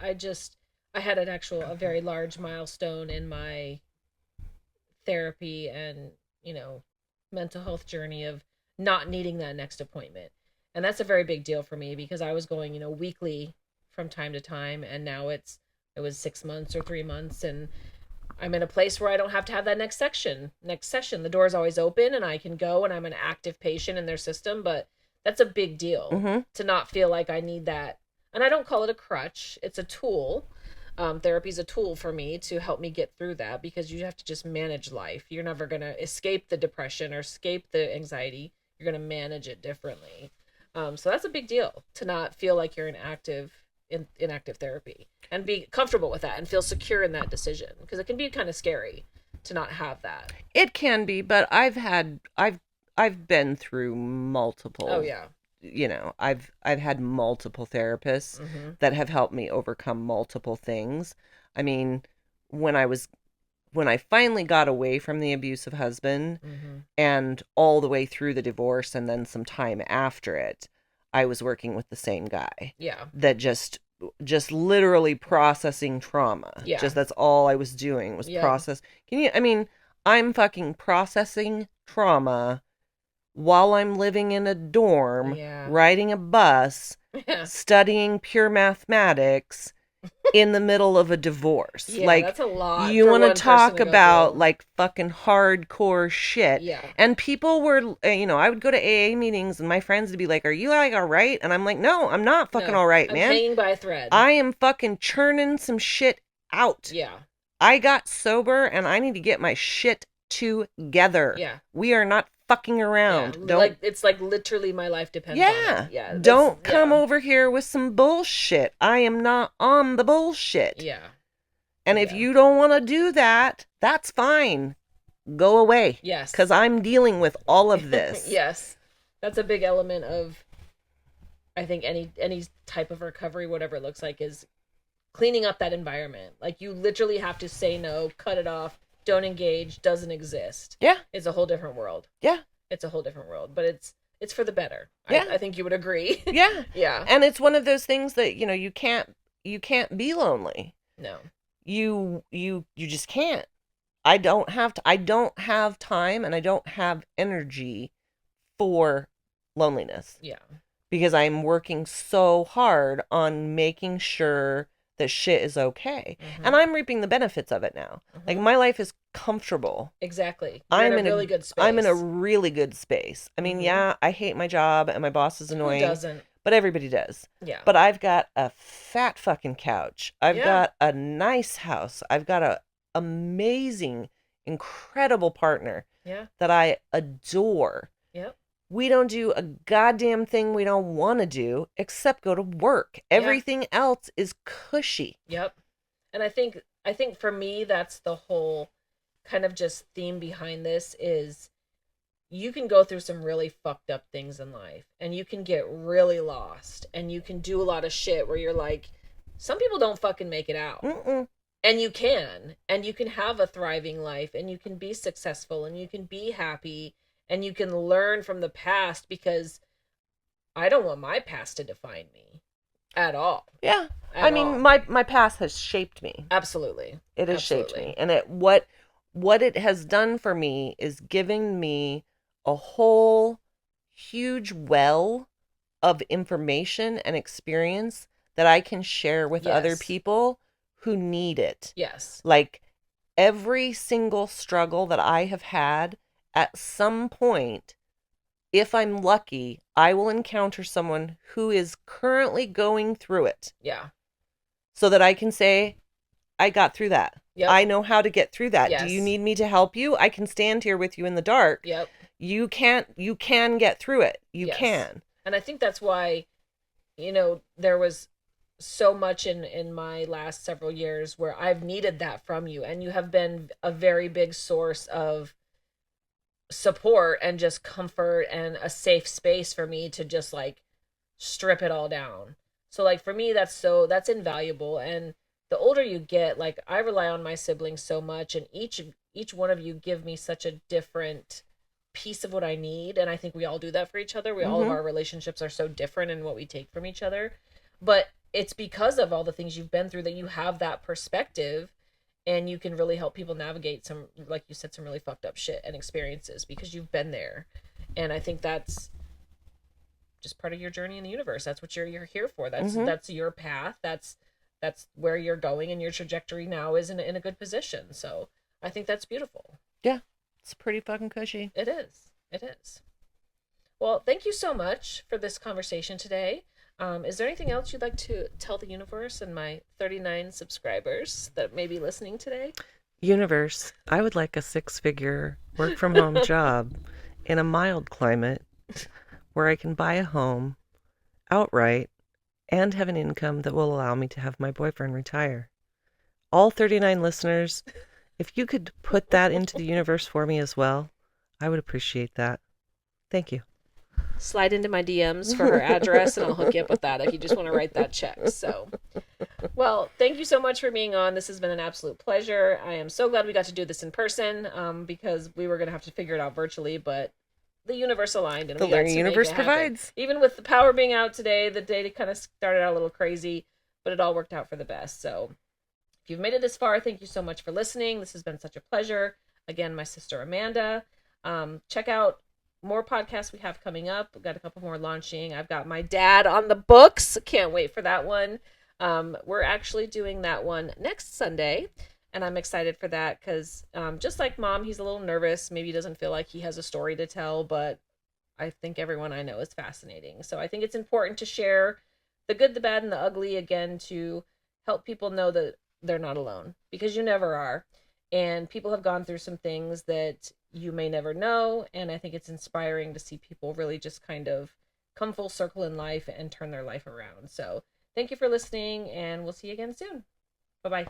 I had a very large milestone in my therapy and, mental health journey of not needing that next appointment. And that's a very big deal for me because I was going, weekly from time to time. And now it was 6 months or 3 months. And I'm in a place where I don't have to have that next session. The door is always open and I can go and I'm an active patient in their system. But that's a big deal to not feel like I need that. And I don't call it a crutch. It's a tool. Therapy is a tool for me to help me get through that because you have to just manage life. You're never going to escape the depression or escape the anxiety. You're going to manage it differently. So that's a big deal to not feel like you're in active therapy and be comfortable with that and feel secure in that decision because it can be kind of scary to not have that. It can be, but I've been through multiple. Oh yeah. I've had multiple therapists that have helped me overcome multiple things. I mean, when I finally got away from the abusive husband and all the way through the divorce and then some time after it, I was working with the same guy. Yeah. That just literally processing trauma. Yeah. Just that's all I was doing was process. I'm fucking processing trauma while I'm living in a dorm, riding a bus, studying pure mathematics in the middle of a divorce. Yeah, that's a lot. You want to talk about fucking hardcore shit. Yeah. And people were, I would go to AA meetings and my friends would be like, "Are you all right?" And I'm like, "No, I'm not fucking all right, man. I'm hanging by a thread. I am fucking churning some shit out. Yeah. I got sober and I need to get my shit together. Yeah. We are not fucking around. Yeah, don't it's literally my life depends on it. Yeah. Don't come over here with some bullshit. I am not on the bullshit. Yeah. And if you don't want to do that, that's fine. Go away. Yes. Because I'm dealing with all of this. Yes. That's a big element of I think any type of recovery, whatever it looks like, is cleaning up that environment. Like you literally have to say no, cut it off, don't engage, doesn't exist. Yeah. It's a whole different world. Yeah. It's a whole different world, but it's for the better. Yeah. I think you would agree. Yeah. Yeah. And it's one of those things that, you can't be lonely. No. You just can't. I don't have time and I don't have energy for loneliness Yeah. because I'm working so hard on making sure that shit is okay. Mm-hmm. And I'm reaping the benefits of it now. Mm-hmm. Like my life is comfortable. Exactly. You're in a really good space. I'm in a really good space. I mean, Mm-hmm. yeah, I hate my job and my boss is annoying. Who doesn't? But everybody does. Yeah. But I've got a fat fucking couch. I've Yeah. got a nice house. I've got a amazing, incredible partner Yeah. that I adore. Yep. We don't do a goddamn thing we don't want to do except go to work. Everything else is cushy. Yep. And I think for me that's the whole kind of just theme behind this is you can go through some really fucked up things in life and you can get really lost and you can do a lot of shit where you're like some people don't fucking make it out. Mm-mm. And you can have a thriving life and you can be successful and you can be happy and you can learn from the past because I don't want my past to define me at all. Yeah. At I mean, all. my past has shaped me. Absolutely. It has shaped me. And what it has done for me is giving me a whole huge well of information and experience that I can share with other Yes. people who need it. Yes. Like every single struggle that I have had at some point, if I'm lucky, I will encounter someone who is currently going through it Yeah. so that I can say, I got through that. Yep. I know how to get through that. Yes. Do you need me to help you? I can stand here with you in the dark. Yep. You can get through it. You Yes. can. And I think that's why, there was so much in my last several years where I've needed that from you. And you have been a very big source of support and just comfort and a safe space for me to just like strip it all down. So like for me that's invaluable. And the older you get, like I rely on my siblings so much and each one of you give me such a different piece of what I need, and I think we all do that for each other. All of our relationships are so different in what we take from each other. But it's because of all the things you've been through that you have that perspective and you can really help people navigate some, like you said, some really fucked up shit and experiences because you've been there. And I think that's just part of your journey in the universe. That's what you're here for. That's your path. That's where you're going, and your trajectory now is in a good position. So I think that's beautiful. Yeah. It's pretty fucking cushy. It is. It is. Well, thank you so much for this conversation today. Is there anything else you'd like to tell the universe and my 39 subscribers that may be listening today? Universe, I would like a 6-figure work from home job in a mild climate where I can buy a home outright and have an income that will allow me to have my boyfriend retire. All 39 listeners, if you could put that into the universe for me as well, I would appreciate that. Thank you. Slide into my DMs for her address and I'll hook you up with that if you just want to write that check. So, well, thank you so much for being on. This has been an absolute pleasure. I am so glad we got to do this in person because we were going to have to figure it out virtually, but the universe aligned and The we got learning to universe make it happen. provides. Even with the power being out today, the day kind of started out a little crazy, but it all worked out for the best. So if you've made it this far, thank you so much for listening. This has been such a pleasure. Again, my sister Amanda. Check out more podcasts we have coming up. We've got a couple more launching. I've got my dad on the books. Can't wait for that one. We're actually doing that one next Sunday, and I'm excited for that because just like Mom, he's a little nervous. Maybe he doesn't feel like he has a story to tell, but I think everyone I know is fascinating. So I think it's important to share the good, the bad, and the ugly again to help people know that they're not alone, because you never are. And people have gone through some things that you may never know. And I think it's inspiring to see people really just kind of come full circle in life and turn their life around. So thank you for listening, and we'll see you again soon. Bye-bye.